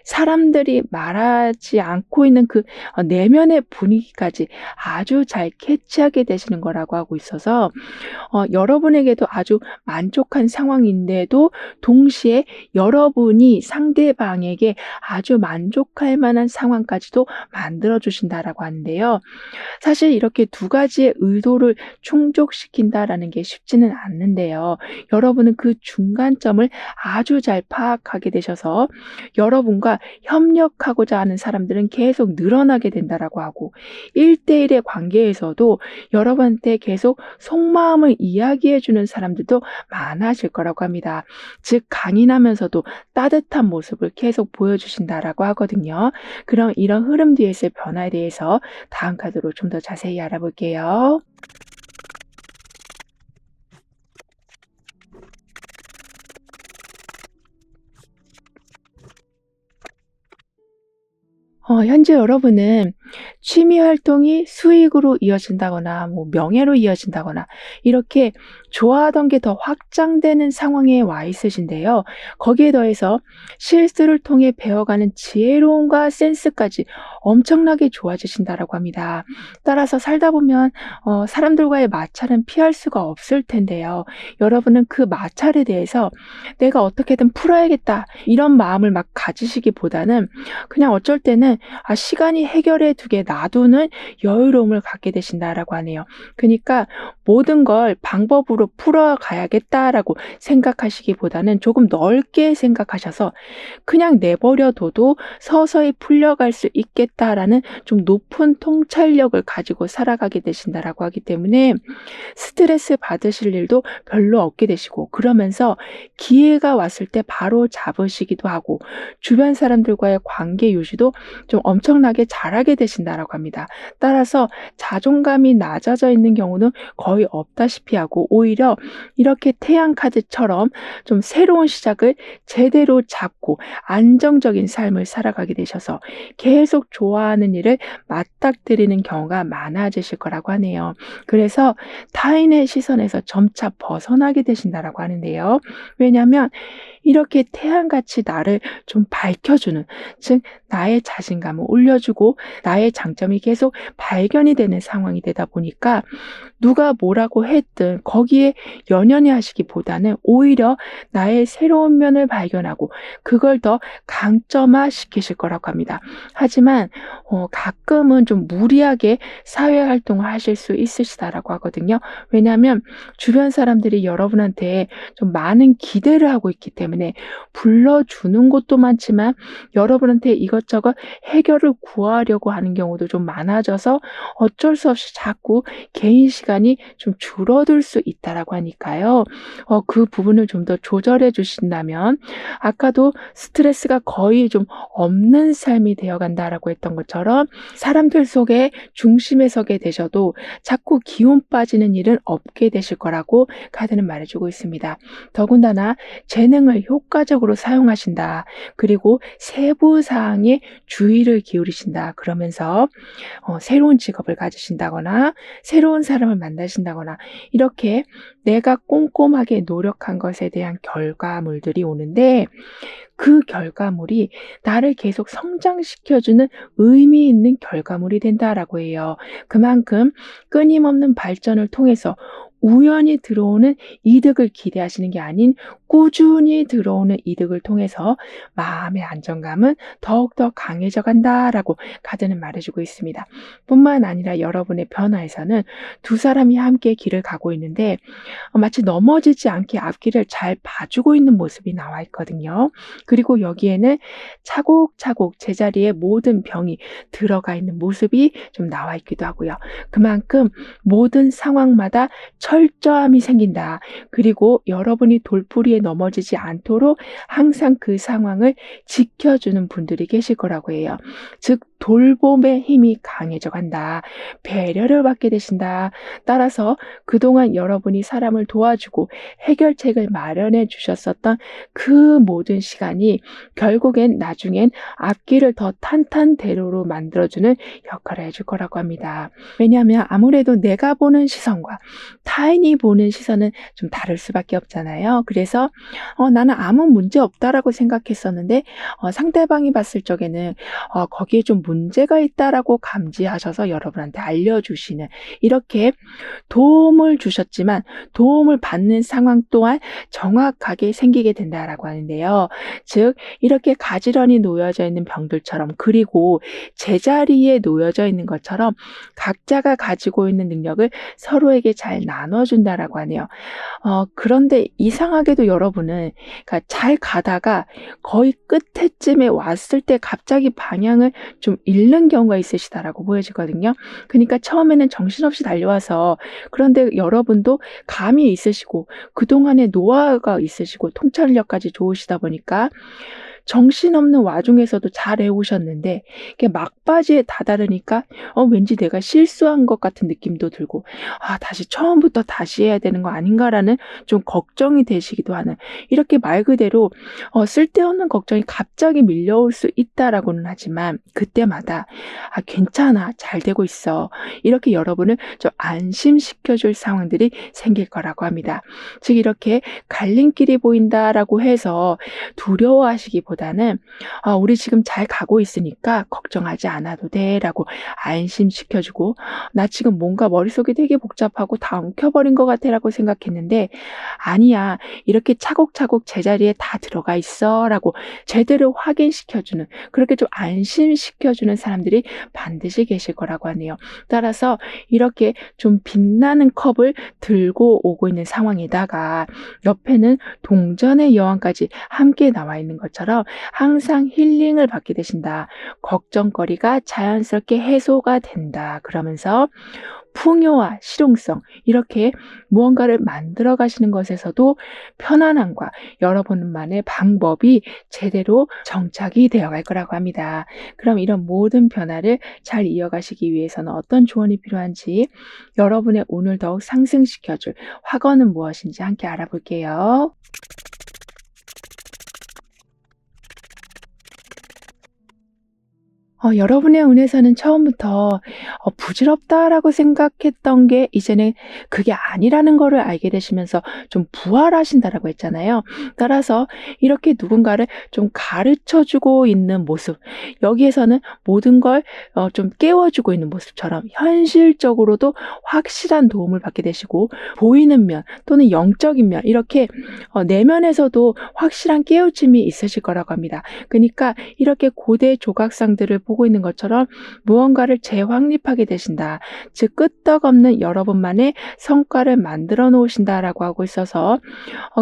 사람들이 말하지 않고 있는 그 내면의 분위기까지 아주 잘 캐치하게 되시는 거라고 하고 있어서 여러분에게도 아주 만족한 상황인데도 동시에 여러분이 상대방에게 아주 만족할 만한 상황까지도 만들어 주신다라고 하는데요. 사실 이렇게 두 가지의 의도를 충족시킨다라는 게 쉽지는 않는데요. 여러분은 그 중간점을 아주 잘 파악하게 되셔서 여러분과 협력하고자 하는 사람들은 계속 늘어나게 된다라고 하고, 1대1의 관계에서도 여러분한테 계속 속마음을 이야기해 주는 사람들도 많아질 거라고 합니다. 즉 강인하면서도 따뜻한 모습을 계속 보여주신다라고 하거든요. 그럼 이런 흐름 뒤에서의 변화에 대해서 다음 카드로 좀 더 자세히 알아볼게요. 현재 여러분은 취미 활동이 수익으로 이어진다거나 뭐 명예로 이어진다거나 이렇게 좋아하던 게 더 확장되는 상황에 와 있으신데요. 거기에 더해서 실수를 통해 배워가는 지혜로움과 센스까지 엄청나게 좋아지신다라고 합니다. 따라서 살다 보면 사람들과의 마찰은 피할 수가 없을 텐데요. 여러분은 그 마찰에 대해서 '내가 어떻게든 풀어야겠다.' 이런 마음을 막 가지시기보다는 그냥 어쩔 때는 시간이 해결해 두게 놔두는 여유로움을 갖게 되신다라고 하네요. 그니까 '모든 걸 방법으로 풀어가야겠다.'라고 생각하시기보다는 조금 넓게 생각하셔서 '그냥 내버려 둬도 서서히 풀려갈 수 있겠다.'라는 좀 높은 통찰력을 가지고 살아가게 되신다라고 하기 때문에 스트레스 받으실 일도 별로 없게 되시고, 그러면서 기회가 왔을 때 바로 잡으시기도 하고 주변 사람들과의 관계 유지도 좀 엄청나게 잘하게 되신다라고 합니다. 따라서 자존감이 낮아져 있는 경우는 거의 없다시피 하고, 오히려 이렇게 태양 카드처럼 좀 새로운 시작을 제대로 잡고 안정적인 삶을 살아가게 되셔서 계속 좋아하는 일을 맞닥뜨리는 경우가 많아지실 거라고 하네요. 그래서 타인의 시선에서 점차 벗어나게 되신다라고 하는데요. 왜냐하면 이렇게 태양같이 나를 좀 밝혀주는, 즉 나의 자신감을 올려주고 나의 장점이 계속 발견이 되는 상황이 되다 보니까 누가 뭐라고 했든 거기에 연연해 하시기보다는 오히려 나의 새로운 면을 발견하고 그걸 더 강점화 시키실 거라고 합니다. 하지만 가끔은 좀 무리하게 사회 활동을 하실 수 있으시다라고 하거든요. 왜냐하면 주변 사람들이 여러분한테 좀 많은 기대를 하고 있기 때문에 불러주는 것도 많지만 여러분한테 이것저것 해결을 구하려고 하는 경우도 좀 많아져서 어쩔 수 없이 자꾸 개인 시간이 좀 줄어들 수 있다라고 하니까요. 그 부분을 좀 더 조절해 주신다면, 아까도 스트레스가 거의 좀 없는 삶이 되어간다라고 했던 것처럼 사람들 속에 중심에 서게 되셔도 자꾸 기운 빠지는 일은 없게 되실 거라고 카드는 말해주고 있습니다. 더군다나 재능을 효과적으로 사용하신다. 그리고 세부 사항에 주의를 기울이신다. 그러면서 새로운 직업을 가지신다거나 새로운 사람을 만나신다거나 이렇게 내가 꼼꼼하게 노력한 것에 대한 결과물들이 오는데, 그 결과물이 나를 계속 성장시켜주는 의미 있는 결과물이 된다라고 해요. 그만큼 끊임없는 발전을 통해서 우연히 들어오는 이득을 기대하시는 게 아닌 꾸준히 들어오는 이득을 통해서 마음의 안정감은 더욱더 강해져 간다라고 카드는 말해주고 있습니다. 뿐만 아니라 여러분의 변화에서는 두 사람이 함께 길을 가고 있는데 마치 넘어지지 않게 앞길을 잘 봐주고 있는 모습이 나와 있거든요. 그리고 여기에는 차곡차곡 제자리에 모든 병이 들어가 있는 모습이 좀 나와 있기도 하고요. 그만큼 모든 상황마다 철저함이 생긴다. 그리고 여러분이 돌부리에 넘어지지 않도록 항상 그 상황을 지켜주는 분들이 계실 거라고 해요. 즉 돌봄의 힘이 강해져 간다. 배려를 받게 되신다. 따라서 그동안 여러분이 사람을 도와주고 해결책을 마련해 주셨었던 그 모든 시간이 결국엔 나중엔 앞길을 더 탄탄대로로 만들어주는 역할을 해줄 거라고 합니다. 왜냐하면 아무래도 내가 보는 시선과 타인이 보는 시선은 좀 다를 수밖에 없잖아요. 그래서 나는 아무 문제 없다라고 생각했었는데 상대방이 봤을 적에는 거기에 좀 문제가 있다라고 감지하셔서 여러분한테 알려주시는, 이렇게 도움을 주셨지만 도움을 받는 상황 또한 정확하게 생기게 된다라고 하는데요. 즉 이렇게 가지런히 놓여져 있는 병들처럼, 그리고 제자리에 놓여져 있는 것처럼 각자가 가지고 있는 능력을 서로에게 잘 나눠준다라고 하네요. 그런데 이상하게도 여러분은 그러니까 잘 가다가 거의 끝에쯤에 왔을 때 갑자기 방향을 좀 잃는 경우가 있으시다라고 보여지거든요. 그러니까 처음에는 정신없이 달려와서, 그런데 여러분도 감이 있으시고 그동안의 노하우가 있으시고 통찰력까지 좋으시다 보니까 정신없는 와중에서도 잘 해오셨는데 이게 막바지에 다다르니까 왠지 내가 실수한 것 같은 느낌도 들고 다시 처음부터 다시 해야 되는 거 아닌가라는 좀 걱정이 되시기도 하는, 이렇게 말 그대로 쓸데없는 걱정이 갑자기 밀려올 수 있다라고는 하지만 그때마다 괜찮아, 잘 되고 있어, 이렇게 여러분을 좀 안심시켜 줄 상황들이 생길 거라고 합니다. 즉 이렇게 갈림길이 보인다라고 해서 두려워하시기보다는 우리 지금 잘 가고 있으니까 걱정하지 않아도 돼라고 안심시켜 주고, 나 지금 뭔가 머릿속이 되게 복잡하고 다 엉켜버린 것 같아라고 생각했는데 아니야, 이렇게 차곡차곡 제자리에 다 들어가 있어라고 제대로 확인시켜주는, 그렇게 좀 안심시켜주는 사람들이 반드시 계실 거라고 하네요. 따라서 이렇게 좀 빛나는 컵을 들고 오고 있는 상황에다가 옆에는 동전의 여왕까지 함께 나와 있는 것처럼 항상 힐링을 받게 되신다, 걱정거리가 자연스럽게 해소가 된다, 그러면서 풍요와 실용성, 이렇게 무언가를 만들어 가시는 것에서도 편안함과 여러분만의 방법이 제대로 정착이 되어 갈 거라고 합니다. 그럼 이런 모든 변화를 잘 이어가시기 위해서는 어떤 조언이 필요한지, 여러분의 운을 더욱 상승시켜 줄 화건은 무엇인지 함께 알아볼게요. 여러분의 운에서는 처음부터 부질없다라고 생각했던 게 이제는 그게 아니라는 거를 알게 되시면서 좀 부활하신다라고 했잖아요. 따라서 이렇게 누군가를 좀 가르쳐 주고 있는 모습, 여기에서는 모든 걸 좀 깨워주고 있는 모습처럼 현실적으로도 확실한 도움을 받게 되시고, 보이는 면 또는 영적인 면, 이렇게 내면에서도 확실한 깨우침이 있으실 거라고 합니다. 그러니까 이렇게 고대 조각상들을 보고 있는 것처럼 무언가를 재확립하게 되신다. 즉 끄떡없는 여러분만의 성과를 만들어 놓으신다라고 하고 있어서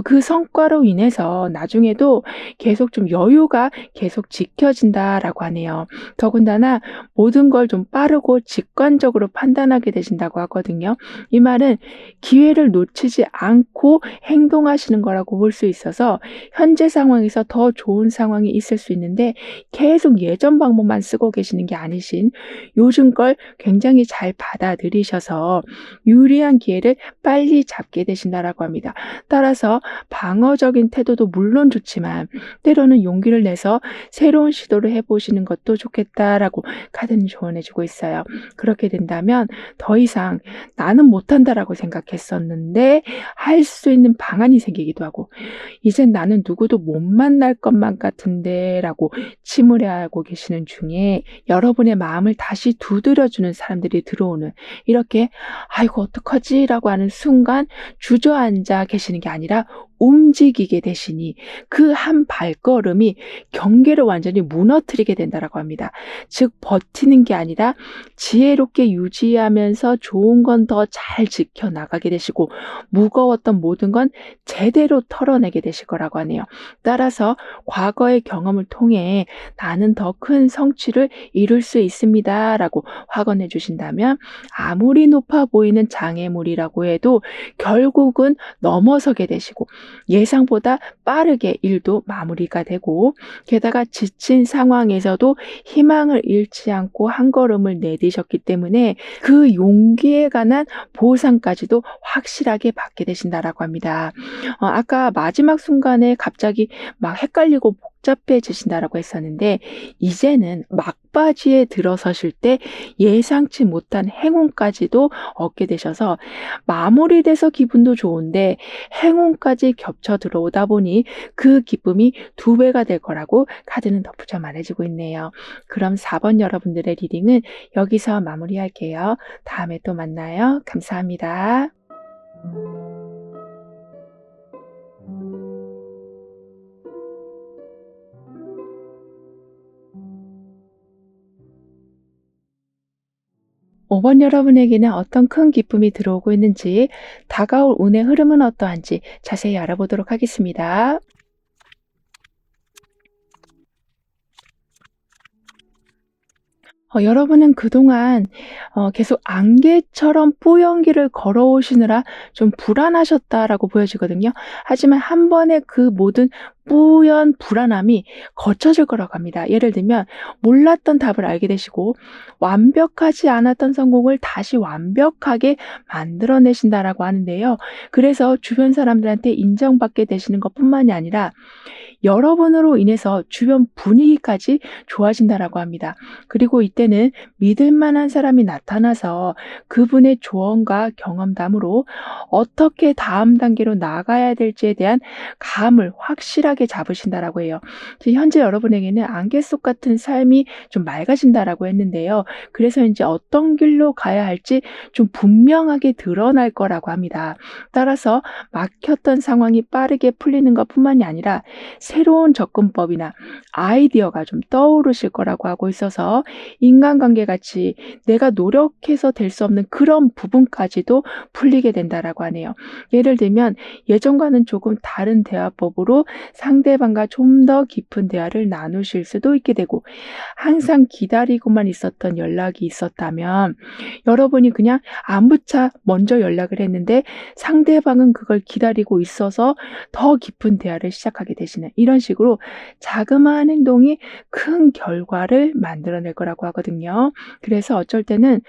그 성과로 인해서 나중에도 계속 좀 여유가 계속 지켜진다라고 하네요. 더군다나 모든 걸 좀 빠르고 직관적으로 판단하게 되신다고 하거든요. 이 말은 기회를 놓치지 않고 행동하시는 거라고 볼 수 있어서 현재 상황에서 더 좋은 상황이 있을 수 있는데 계속 예전 방법만 쓰고 계시는 게 아니신, 요즘 걸 굉장히 잘 받아들이셔서 유리한 기회를 빨리 잡게 되신다라고 합니다. 따라서 방어적인 태도도 물론 좋지만 때로는 용기를 내서 새로운 시도를 해보시는 것도 좋겠다라고 카드는 조언해주고 있어요. 그렇게 된다면 더 이상 나는 못한다라고 생각했었는데 할 수 있는 방안이 생기기도 하고, 이젠 나는 누구도 못 만날 것만 같은데 라고 침울해하고 계시는 중에 여러분의 마음을 다시 두드려주는 사람들이 들어오는, 이렇게 아이고 어떡하지 라고 하는 순간 주저앉아 계시는 게 아니라 움직이게 되시니 그 한 발걸음이 경계를 완전히 무너뜨리게 된다라고 합니다. 즉 버티는 게 아니라 지혜롭게 유지하면서 좋은 건 더 잘 지켜나가게 되시고, 무거웠던 모든 건 제대로 털어내게 되실 거라고 하네요. 따라서 과거의 경험을 통해 나는 더 큰 성취를 이룰 수 있습니다 라고 확언해 주신다면, 아무리 높아 보이는 장애물이라고 해도 결국은 넘어서게 되시고 예상보다 빠르게 일도 마무리가 되고, 게다가 지친 상황에서도 희망을 잃지 않고 한 걸음을 내디셨기 때문에 그 용기에 관한 보상까지도 확실하게 받게 되신다라고 합니다. 아까 마지막 순간에 갑자기 막 헷갈리고 복잡해지신다라고 했었는데 이제는 막바지에 들어서실 때 예상치 못한 행운까지도 얻게 되셔서 마무리돼서 기분도 좋은데 행운까지 겹쳐 들어오다 보니 그 기쁨이 2배가 될 거라고 카드는 덧붙여 말해주고 있네요. 그럼 4번 여러분들의 리딩은 여기서 마무리할게요. 다음에 또 만나요. 감사합니다. 5번 여러분에게는 어떤 큰 기쁨이 들어오고 있는지, 다가올 운의 흐름은 어떠한지 자세히 알아보도록 하겠습니다. 여러분은 그동안 계속 안개처럼 뿌연기를 걸어오시느라 좀 불안하셨다라고 보여지거든요. 하지만 한 번에 그 모든 뿌연 불안함이 거쳐질 거라고 합니다. 예를 들면 몰랐던 답을 알게 되시고 완벽하지 않았던 성공을 다시 완벽하게 만들어내신다라고 하는데요. 그래서 주변 사람들한테 인정받게 되시는 것뿐만이 아니라 여러분으로 인해서 주변 분위기까지 좋아진다라고 합니다. 그리고 이때는 믿을 만한 사람이 나타나서 그분의 조언과 경험담으로 어떻게 다음 단계로 나가야 될지에 대한 감을 확실하게 잡으신다라고 해요. 현재 여러분에게는 안개 속 같은 삶이 좀 맑아진다라고 했는데요. 그래서 이제 어떤 길로 가야 할지 좀 분명하게 드러날 거라고 합니다. 따라서 막혔던 상황이 빠르게 풀리는 것뿐만이 아니라 새로운 접근법이나 아이디어가 좀 떠오르실 거라고 하고 있어서 인간관계 같이 내가 노력해서 될 수 없는 그런 부분까지도 풀리게 된다라고 하네요. 예를 들면 예전과는 조금 다른 대화법으로 상대방과 좀 더 깊은 대화를 나누실 수도 있게 되고, 항상 기다리고만 있었던 연락이 있었다면 여러분이 그냥 안부차 먼저 연락을 했는데 상대방은 그걸 기다리고 있어서 더 깊은 대화를 시작하게 되시는, 이런 식으로 자그마한 행동이 큰 결과를 만들어낼 거라고 하거든요. 그래서 어쩔 때는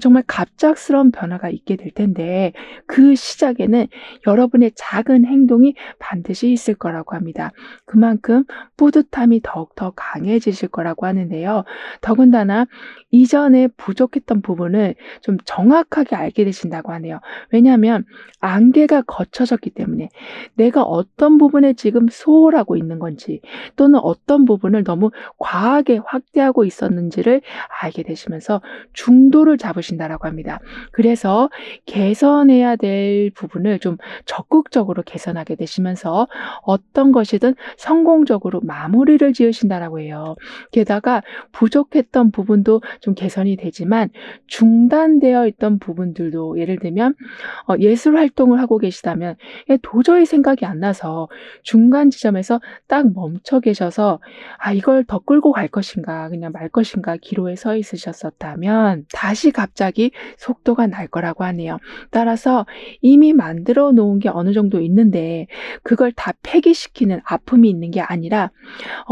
정말 갑작스러운 변화가 있게 될 텐데 그 시작에는 여러분의 작은 행동이 반드시 있을 거라고 합니다. 그만큼 뿌듯함이 더욱더 강해지실 거라고 하는데요. 더군다나 이전에 부족했던 부분을 좀 정확하게 알게 되신다고 하네요. 왜냐하면 안개가 걷혀졌기 때문에 내가 어떤 부분에 지금 소홀하고 있는 건지, 또는 어떤 부분을 너무 과하게 확대하고 있었는지를 알게 되시면서 중도를 잡으신다라고 합니다. 그래서 개선해야 될 부분을 좀 적극적으로 개선하게 되시면서 어떤 것이든 성공적으로 마무리를 지으신다라고 해요. 게다가 부족했던 부분도 좀 개선이 되지만 중단되어 있던 부분들도, 예를 들면 예술 활동을 하고 계시다면 도저히 생각이 안 나서 중간 지점에서 딱 멈춰 계셔서 이걸 더 끌고 갈 것인가 그냥 말 것인가 기로에 서 있으셨었다면 다시 갑자기 속도가 날 거라고 하네요. 따라서 이미 만들어 놓은 게 어느 정도 있는데 그걸 다 폐기시키는 아픔이 있는 게 아니라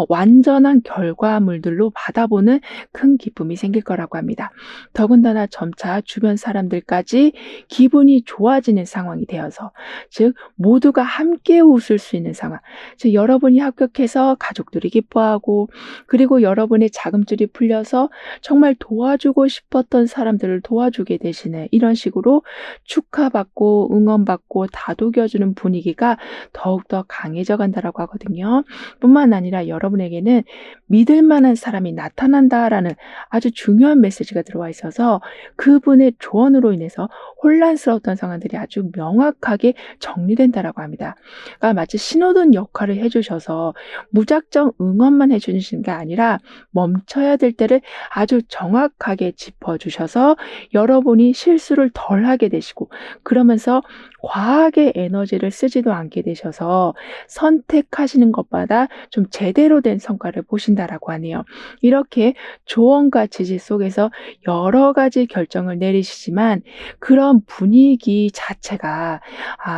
완전한 결과물들로 받아보는 큰 기쁨이 생길 거라고 합니다. 더군다나 점차 주변 사람들까지 기분이 좋아지는 상황이 되어서, 즉 모두가 함께 웃을 수 있는 상황, 즉 여러분이 합격해서 가족들이 기뻐하고, 그리고 여러분의 자금줄이 풀려서 정말 도와주고 싶었던 사람들을 도와주게 되시는, 이런 식으로 축하받고 응원받고 다독여주는 분위기가 더욱더 강해져 간다라고 하거든요. 뿐만 아니라 여러분에게는 믿을 만한 사람이 나타난다라는 아주 중요한 메시지가 들어와 있어서 그분의 조언으로 인해서 혼란스러웠던 상황들이 아주 명확하게 정리된다라고 합니다. 그러니까 마치 신호등 역할을 해주셔서 무작정 응원만 해주시는 게 아니라 멈춰야 될 때를 아주 정확하게 짚어주셔서 여러분이 실수를 덜 하게 되시고, 그러면서 과하게 에너지를 쓰지도 않게 되셔서 선택하시는 것마다 좀 제대로 된 성과를 보신다라고 하네요. 이렇게 조언과 지지 속에서 여러 가지 결정을 내리시지만 그런 분위기 자체가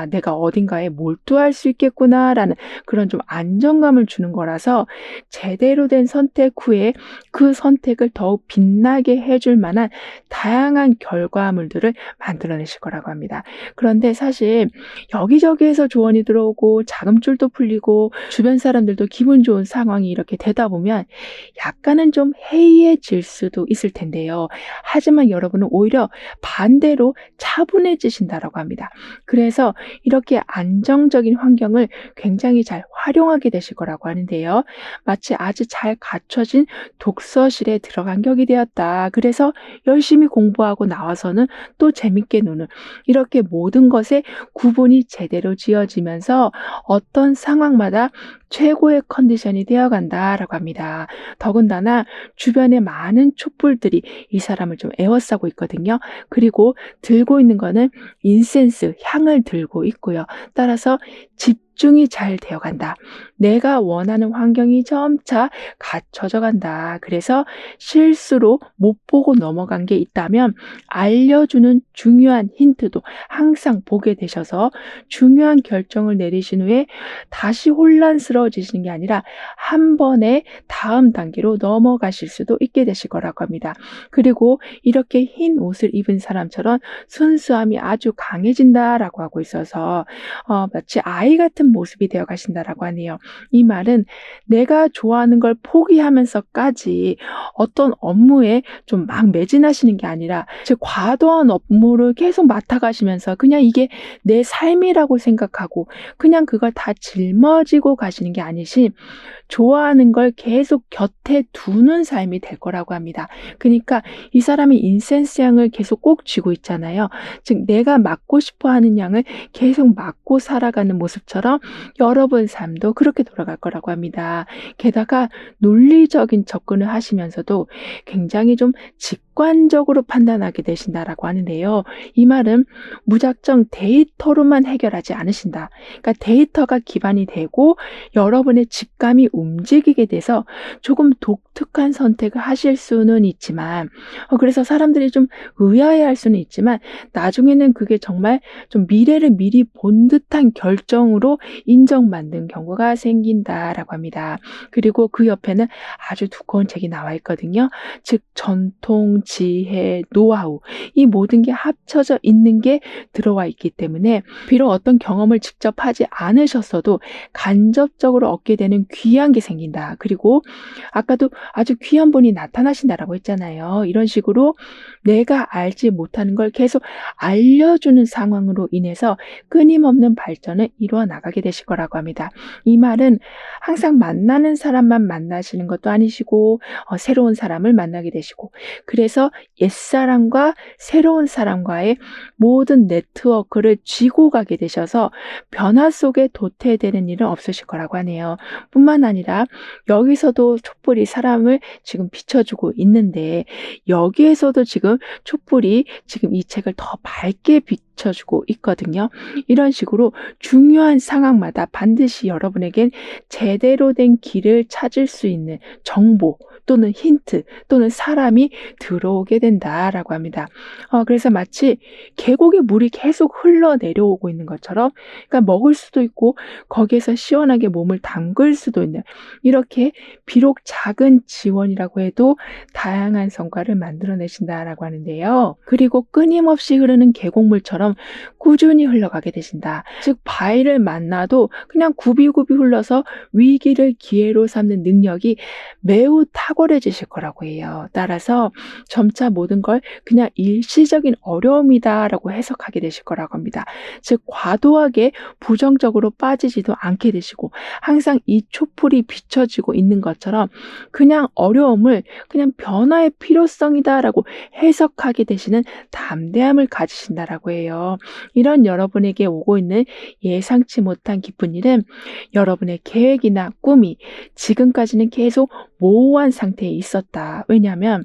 내가 어딘가에 몰두할 수 있겠구나라는 그런 좀 안정감을 주는 거라서 제대로 된 선택 후에 그 선택을 더욱 빛나게 해줄 만한 다양한 결과물들을 만들어내실 거라고 합니다. 그런데 사실 여기저기에서 조언이 들어오고 자금줄도 풀리고 주변 사람들도 기분 좋은 상황이 이렇게 되다 보면 약간은 좀 해이해질 수도 있을 텐데요. 하지만 여러분은 오히려 반대로 차분해지신다라고 합니다. 그래서 이렇게 안정적인 환경을 굉장히 잘 활용하게 되실 거라고 하는데요. 마치 아주 잘 갖춰진 독서실에 들어간 격이 되었다. 그래서 열심히 공부하고 나와서는 또 재밌게 노는, 이렇게 모든 것에 구분이 제대로 지어지면서 어떤 상황마다 최고의 컨디션이 되어간다라고 합니다. 더군다나 주변에 많은 촛불들이 이 사람을 좀 에워싸고 있거든요. 그리고 들고 있는 거는 인센스, 향을 들고 있고요. 따라서 집중력이 집중이 잘 되어 간다. 내가 원하는 환경이 점차 갖춰져 간다. 그래서 실수로 못 보고 넘어간 게 있다면 알려주는 중요한 힌트도 항상 보게 되셔서 중요한 결정을 내리신 후에 다시 혼란스러워지시는 게 아니라 한 번에 다음 단계로 넘어가실 수도 있게 되실 거라고 합니다. 그리고 이렇게 흰 옷을 입은 사람처럼 순수함이 아주 강해진다라고 하고 있어서 마치 아이 같은 모습이 되어 가신다라고 하네요. 이 말은 내가 좋아하는 걸 포기하면서까지 어떤 업무에 좀 막 매진하시는 게 아니라 즉 과도한 업무를 계속 맡아가시면서 그냥 이게 내 삶이라고 생각하고 그냥 그걸 다 짊어지고 가시는 게 아니신 좋아하는 걸 계속 곁에 두는 삶이 될 거라고 합니다. 그러니까 이 사람이 인센스 향을 계속 꼭 쥐고 있잖아요. 즉 내가 맡고 싶어 하는 양을 계속 맡고 살아가는 모습처럼 여러분 삶도 그렇게 돌아갈 거라고 합니다. 게다가 논리적인 접근을 하시면서도 굉장히 좀 직관적으로 판단하게 되신다라고 하는데요. 이 말은 무작정 데이터로만 해결하지 않으신다. 그러니까 데이터가 기반이 되고 여러분의 직감이 움직이게 돼서 조금 독특한 선택을 하실 수는 있지만 그래서 사람들이 좀 의아해할 수는 있지만 나중에는 그게 정말 좀 미래를 미리 본 듯한 결정으로 인정받는 경우가 생긴다라고 합니다. 그리고 그 옆에는 아주 두꺼운 책이 나와 있거든요. 즉 전통, 지혜, 노하우 이 모든 게 합쳐져 있는 게 들어와 있기 때문에 비록 어떤 경험을 직접 하지 않으셨어도 간접적으로 얻게 되는 귀한 게 생긴다. 그리고 아까도 아주 귀한 분이 나타나신다라고 했잖아요. 이런 식으로 내가 알지 못하는 걸 계속 알려주는 상황으로 인해서 끊임없는 발전을 이루어 나가게 되실 거라고 합니다. 이 말은 항상 만나는 사람만 만나시는 것도 아니시고 새로운 사람을 만나게 되시고 그래서 옛사람과 새로운 사람과의 모든 네트워크를 쥐고 가게 되셔서 변화 속에 도태되는 일은 없으실 거라고 하네요. 뿐만 아니라 여기서도 촛불이 사람을 지금 비춰주고 있는데 여기에서도 지금 촛불이 지금 이 책을 더 밝게 비춰주고 있거든요. 이런 식으로 중요한 상황마다 반드시 여러분에겐 제대로 된 길을 찾을 수 있는 정보 또는 힌트 또는 사람이 들어오게 된다라고 합니다. 그래서 마치 계곡에 물이 계속 흘러내려오고 있는 것처럼 그러니까 먹을 수도 있고 거기에서 시원하게 몸을 담글 수도 있는 이렇게 비록 작은 지원이라고 해도 다양한 성과를 만들어내신다라고 하는데요. 그리고 끊임없이 흐르는 계곡물처럼 꾸준히 흘러가게 되신다. 즉 바위를 만나도 그냥 굽이굽이 흘러서 위기를 기회로 삼는 능력이 매우 탁월해지실 거라고 해요. 따라서 점차 모든 걸 그냥 일시적인 어려움이다라고 해석하게 되실 거라고 합니다. 즉 과도하게 부정적으로 빠지지도 않게 되시고 항상 이 촛불이 비춰지고 있는 것처럼 그냥 어려움을 그냥 변화의 필요성이다라고 해석하게 되시는 담대함을 가지신다라고 해요. 이런 여러분에게 오고 있는 예상치 못한 기쁜 일은 여러분의 계획이나 꿈이 지금까지는 계속 모호한 상태에 있었다. 왜냐하면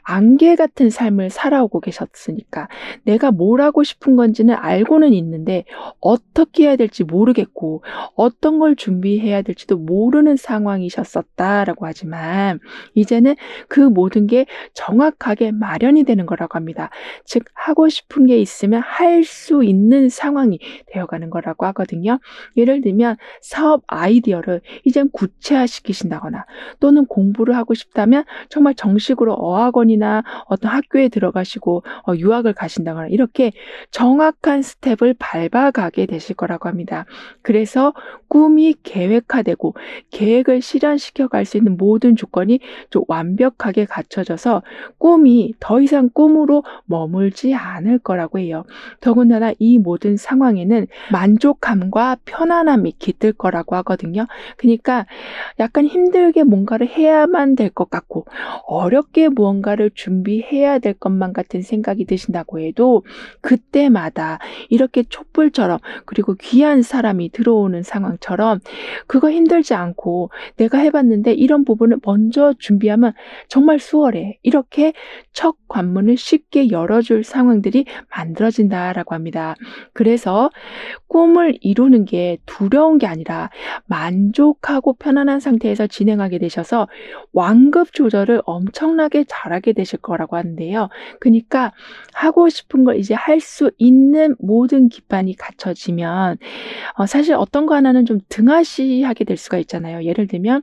안개 같은 삶을 살아오고 계셨으니까 내가 뭘 하고 싶은 건지는 알고는 있는데 어떻게 해야 될지 모르겠고 어떤 걸 준비해야 될지도 모르는 상황이셨었다라고 하지만 이제는 그 모든 게 정확하게 마련이 되는 거라고 합니다. 즉 하고 싶은 게 있으면 할 수 있는 상황이 되어가는 거라고 하거든요. 예를 들면 사업 아이디어를 이젠 구체화시키신다거나 또는 공부를 하고 싶다면 정말 정식으로 어학원이나 어떤 학교에 들어가시고 유학을 가신다거나 이렇게 정확한 스텝을 밟아가게 되실 거라고 합니다. 그래서 꿈이 계획화되고 계획을 실현시켜 갈 수 있는 모든 조건이 좀 완벽하게 갖춰져서 꿈이 더 이상 꿈으로 머물지 않을 거라고 해요. 더군다나 이 모든 상황에는 만족감과 편안함이 깃들 거라고 하거든요. 그러니까 약간 힘들게 뭔가를 해야만 될 것 같고 어렵게 무언가를 뭔가를 준비해야 될 것만 같은 생각이 드신다고 해도 그때마다 이렇게 촛불처럼 그리고 귀한 사람이 들어오는 상황처럼 그거 힘들지 않고 내가 해봤는데 이런 부분을 먼저 준비하면 정말 수월해. 이렇게 첫 관문을 쉽게 열어줄 상황들이 만들어진다라고 합니다. 그래서 꿈을 이루는 게 두려운 게 아니라 만족하고 편안한 상태에서 진행하게 되셔서 완급 조절을 엄청나게 잘하게 되실 거라고 하는데요. 그러니까 하고 싶은 걸 이제 할 수 있는 모든 기반이 갖춰지면 사실 어떤 거 하나는 좀 등하시하게 될 수가 있잖아요. 예를 들면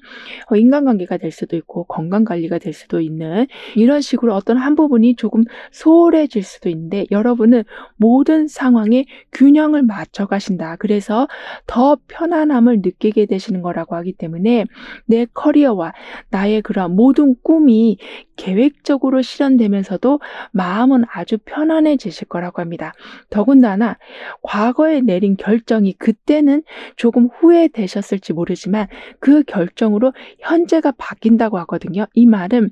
인간관계가 될 수도 있고 건강관리가 될 수도 있는 이런 식으로 어떤 한 부분이 조금 소홀해질 수도 있는데 여러분은 모든 상황에 균형을 맞춰 가신다. 그래서 더 편안함을 느끼게 되시는 거라고 하기 때문에 내 커리어와 나의 그런 모든 꿈이 계획적으로 실현되면서도 마음은 아주 편안해지실 거라고 합니다. 더군다나 과거에 내린 결정이 그때는 조금 후회되셨을지 모르지만 그 결정으로 현재가 바뀐다고 하거든요. 이 말은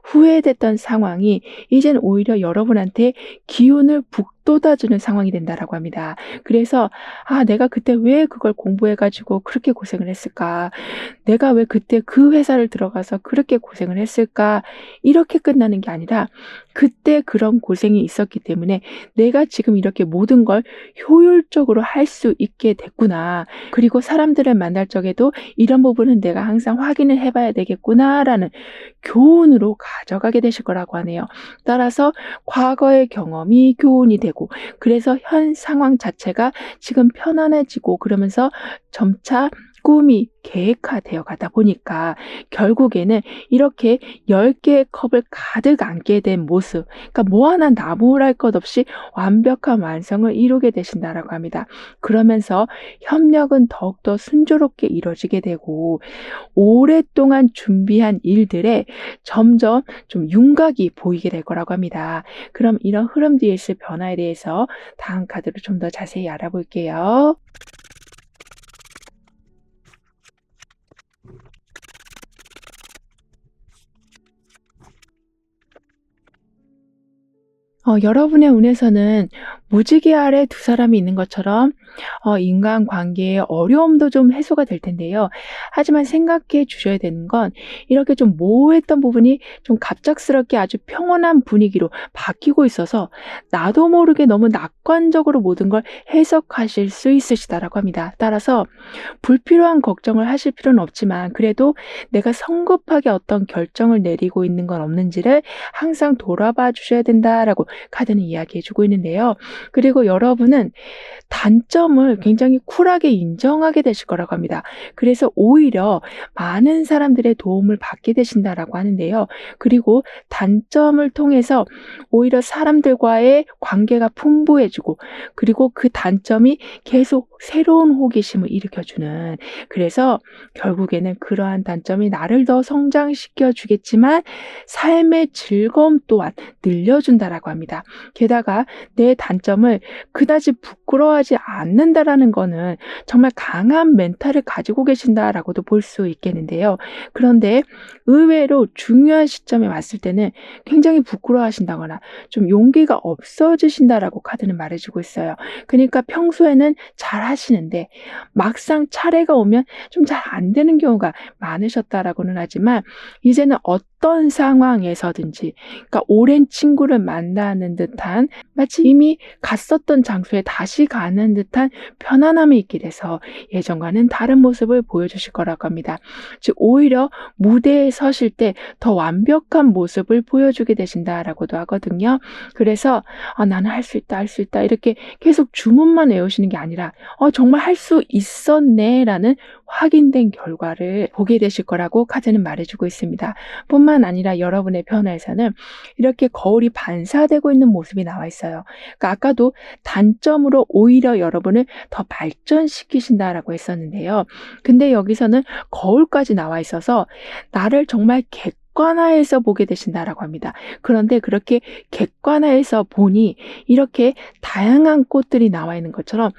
후회됐던 상황이 이젠 오히려 여러분한테 기운을 북돋아주는 상황이 된다라고 합니다. 그래서 내가 그때 왜 그걸 공부해가지고 그렇게 고생을 했을까? 내가 왜 그때 그 회사를 들어가서 그렇게 고생을 했을까? 이렇게 끝나는 게 아니라 그때 그런 고생이 있었기 때문에 내가 지금 이렇게 모든 걸 효율적으로 할 수 있게 됐구나. 그리고 사람들을 만날 적에도 이런 부분은 내가 항상 확인을 해봐야 되겠구나라는 교훈으로 가져가게 되실 거라고 하네요. 따라서 과거의 경험이 교훈이 되고 그래서 현 상황 자체가 지금 편안해지고 그러면서 점차 꿈이 계획화되어 가다 보니까 결국에는 이렇게 10개의 컵을 가득 안게 된 모습, 그러니까 뭐 하나 나무랄 것 없이 완벽한 완성을 이루게 되신다라고 합니다. 그러면서 협력은 더욱더 순조롭게 이루어지게 되고 오랫동안 준비한 일들에 점점 좀 윤곽이 보이게 될 거라고 합니다. 그럼 이런 흐름 뒤에 있을 변화에 대해서 다음 카드로 좀 더 자세히 알아볼게요. 여러분의 운에서는 무지개 아래 두 사람이 있는 것처럼 인간관계의 어려움도 좀 해소가 될 텐데요. 하지만 생각해 주셔야 되는 건 이렇게 좀 모호했던 부분이 좀 갑작스럽게 아주 평온한 분위기로 바뀌고 있어서 나도 모르게 너무 낙관적으로 모든 걸 해석하실 수 있으시다라고 합니다. 따라서 불필요한 걱정을 하실 필요는 없지만 그래도 내가 성급하게 어떤 결정을 내리고 있는 건 없는지를 항상 돌아봐 주셔야 된다라고 카드는 이야기해 주고 있는데요. 그리고 여러분은 단점을 굉장히 쿨하게 인정하게 되실 거라고 합니다. 그래서 오히려 많은 사람들의 도움을 받게 되신다라고 하는데요. 그리고 단점을 통해서 오히려 사람들과의 관계가 풍부해지고 그리고 그 단점이 계속 새로운 호기심을 일으켜주는 그래서 결국에는 그러한 단점이 나를 더 성장시켜 주겠지만 삶의 즐거움 또한 늘려준다라고 합니다. 게다가 내 단점을 그다지 부끄러워하지 않는다라는 거는 정말 강한 멘탈을 가지고 계신다라고도 볼 수 있겠는데요. 그런데 의외로 중요한 시점에 왔을 때는 굉장히 부끄러워하신다거나 좀 용기가 없어지신다라고 카드는 말해주고 있어요. 그러니까 평소에는 잘 하시는데 막상 차례가 오면 좀 잘 안 되는 경우가 많으셨다라고는 하지만 이제는 어떤 상황에서든지 그러니까 오랜 친구를 만나는 듯한 마치 이미 갔었던 장소에 다시 가는 듯한 편안함이 있게 돼서 예전과는 다른 모습을 보여주실 거라고 합니다. 즉 오히려 무대에 서실 때 더 완벽한 모습을 보여주게 되신다라고도 하거든요. 그래서 나는 할 수 있다, 할 수 있다 이렇게 계속 주문만 외우시는 게 아니라 정말 할 수 있었네라는 확인된 결과를 보게 되실 거라고 카드는 말해주고 있습니다. 뿐만 아니라 여러분의 변화에서는 이렇게 거울이 반사되고 있는 모습이 나와 있어요. 그러니까 아까도 단점으로 오히려 여러분을 더 발전시키신다라고 했었는데요. 근데 여기서는 거울까지 나와 있어서 나를 정말 객관화해서 보게 되신다라고 합니다. 그런데 그렇게 객관화해서 보니 이렇게 다양한 꽃들이 나와 있는 것처럼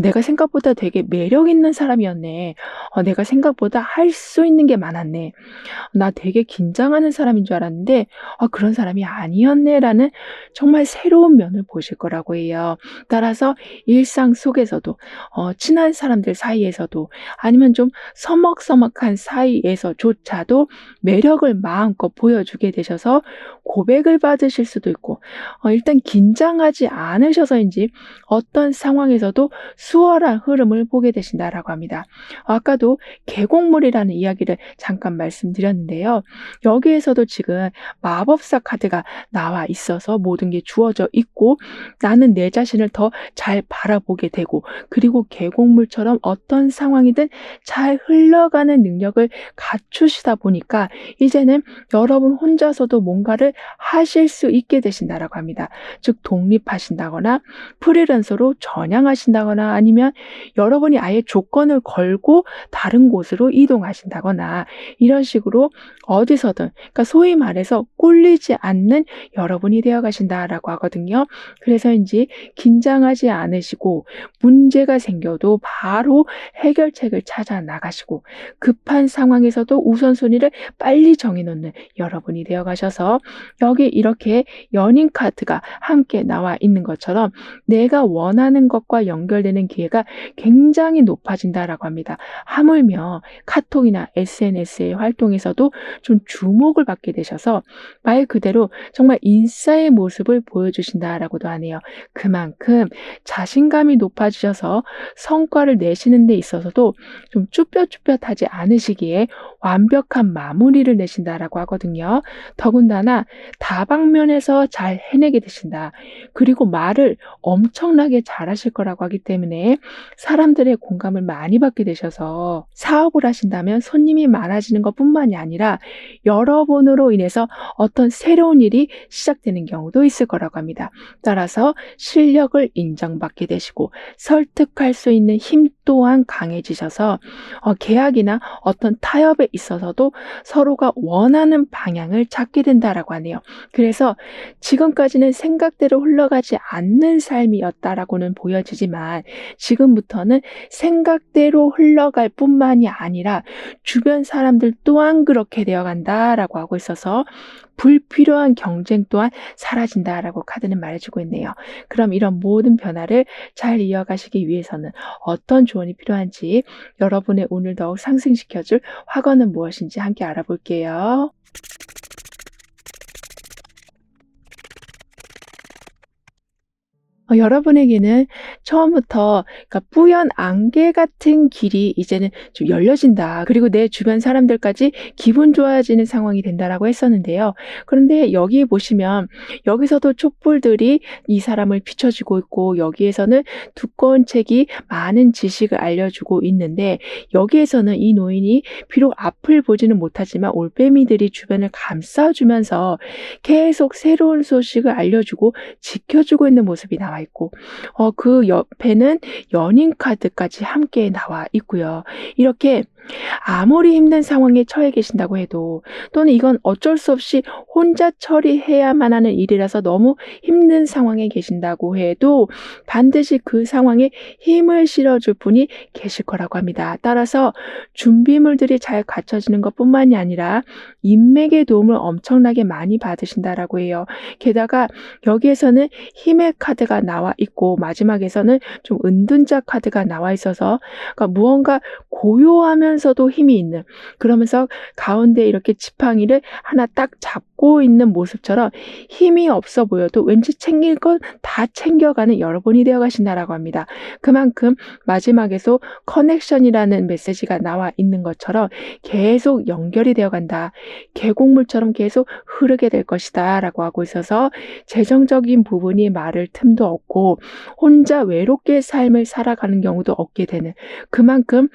내가 생각보다 되게 매력 있는 사람이었네. 내가 생각보다 할 수 있는 게 많았네. 나 되게 긴장하는 사람인 줄 알았는데 그런 사람이 아니었네라는 정말 새로운 면을 보실 거라고 해요. 따라서 일상 속에서도 친한 사람들 사이에서도 아니면 좀 서먹서먹한 사이에서조차도 매력을 마음껏 보여주게 되셔서 고백을 받으실 수도 있고 일단 긴장하지 않으셔서인지 어떤 상황에서도 수월한 흐름을 보게 되신다라고 합니다. 아까도 계곡물이라는 이야기를 잠깐 말씀드렸는데요. 여기에서도 지금 마법사 카드가 나와 있어서 모든 게 주어져 있고 나는 내 자신을 더 잘 바라보게 되고 그리고 계곡물처럼 어떤 상황이든 잘 흘러가는 능력을 갖추시다 보니까 이제는 여러분 혼자서도 뭔가를 하실 수 있게 되신다라고 합니다. 즉 독립하신다거나 프리랜서로 전향하신다거나 아니면 여러분이 아예 조건을 걸고 다른 곳으로 이동하신다거나 이런 식으로 어디서든 그러니까 소위 말해서 꿀리지 않는 여러분이 되어 가신다라고 하거든요. 그래서인지 긴장하지 않으시고 문제가 생겨도 바로 해결책을 찾아 나가시고 급한 상황에서도 우선순위를 빨리 정해놓는 여러분이 되어 가셔서 여기 이렇게 연인 카드가 함께 나와 있는 것처럼 내가 원하는 것과 연결되는 기회가 굉장히 높아진다라고 합니다. 하물며 카톡이나 SNS의 활동에서도 좀 주목을 받게 되셔서 말 그대로 정말 인싸의 모습을 보여주신다라고도 하네요. 그만큼 자신감이 높아지셔서 성과를 내시는 데 있어서도 좀 쭈뼛쭈뼛하지 않으시기에 완벽한 마무리를 내신다라고 하거든요. 더군다나 다방면에서 잘 해내게 되신다. 그리고 말을 엄청나게 잘하실 거라고 하기 때문에 사람들의 공감을 많이 받게 되셔서 사업을 하신다면 손님이 많아지는 것뿐만이 아니라 여러분으로 인해서 어떤 새로운 일이 시작되는 경우도 있을 거라고 합니다. 따라서 실력을 인정받게 되시고 설득할 수 있는 힘 또한 강해지셔서 계약이나 어떤 타협에 있어서도 서로가 원하는 방향을 찾게 된다라고 하네요. 그래서 지금까지는 생각대로 흘러가지 않는 삶이었다라고는 보여지지만 지금부터는 생각대로 흘러갈 뿐만이 아니라 주변 사람들 또한 그렇게 되어간다라고 하고 있어서 불필요한 경쟁 또한 사라진다라고 카드는 말해주고 있네요. 그럼 이런 모든 변화를 잘 이어가시기 위해서는 어떤 조언이 필요한지 여러분의 운을 더욱 상승시켜줄 화건은 무엇인지 함께 알아볼게요. 여러분에게는 처음부터 그러니까 뿌연 안개 같은 길이 이제는 좀 열려진다. 그리고 내 주변 사람들까지 기분 좋아지는 상황이 된다라고 했었는데요. 그런데 여기 보시면 여기서도 촛불들이 이 사람을 비춰주고 있고 여기에서는 두꺼운 책이 많은 지식을 알려주고 있는데 여기에서는 이 노인이 비록 앞을 보지는 못하지만 올빼미들이 주변을 감싸주면서 계속 새로운 소식을 알려주고 지켜주고 있는 모습이 나와 있고 그 옆에는 연인 카드까지 함께 나와 있고요. 이렇게 아무리 힘든 상황에 처해 계신다고 해도 또는 이건 어쩔 수 없이 혼자 처리해야만 하는 일이라서 너무 힘든 상황에 계신다고 해도 반드시 그 상황에 힘을 실어줄 분이 계실 거라고 합니다. 따라서 준비물들이 잘 갖춰지는 것뿐만이 아니라 인맥의 도움을 엄청나게 많이 받으신다라고 해요. 게다가 여기에서는 힘의 카드가 나와 있고 마지막에서는 좀 은둔자 카드가 나와 있어서 그러니까 무언가 고요하면서도 힘이 있는 그러면서 가운데 이렇게 지팡이를 하나 딱 잡고 있는 모습처럼 힘이 없어 보여도 왠지 챙길 건 다 챙겨가는 여러분이 되어 가신다라고 합니다. 그만큼 마지막에서 커넥션이라는 메시지가 나와 있는 것처럼 계속 연결이 되어 간다. 계곡물처럼 계속 흐르게 될 것이다 라고 하고 있어서 재정적인 부분이 말을 틈도 없고 혼자 외롭게 삶을 살아가는 경우도 없게 되는 그만큼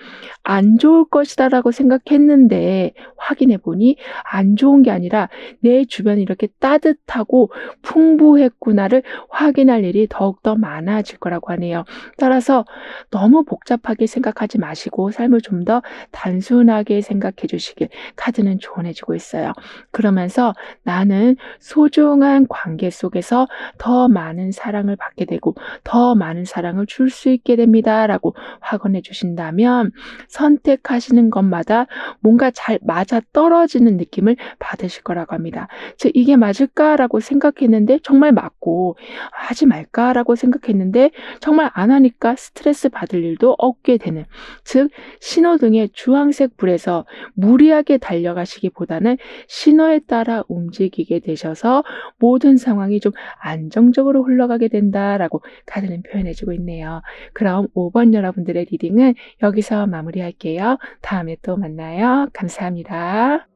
안 좋을 것이다라고 생각했는데 확인해 보니 안 좋은 게 아니라 내 주변이 이렇게 따뜻하고 풍부했구나를 확인할 일이 더욱더 많아질 거라고 하네요. 따라서 너무 복잡하게 생각하지 마시고 삶을 좀 더 단순하게 생각해 주시길 카드는 조언해 주고 있어요. 그러면서 나는 소중한 관계 속에서 더 많은 사랑을 받게 되고 더 많은 사랑을 줄 수 있게 됩니다라고 확언해 주신다면 선택하시는 것마다 뭔가 잘 맞아떨어지는 느낌을 받으실 거라고 합니다. 즉 '이게 맞을까?'라고 생각했는데 정말 맞고 '하지 말까?'라고 생각했는데 정말 안 하니까 스트레스 받을 일도 없게 되는, 즉 신호등의 주황색 불에서 무리하게 달려가시기보다는 신호에 따라 움직이게 되셔서 모든 상황이 좀 안정적으로 흘러가게 된다라고 카드는 표현해 주고 있네요. 그럼 5번 여러분들의 리딩은 여기서 마무리할게요. 다음에 또 만나요. 감사합니다.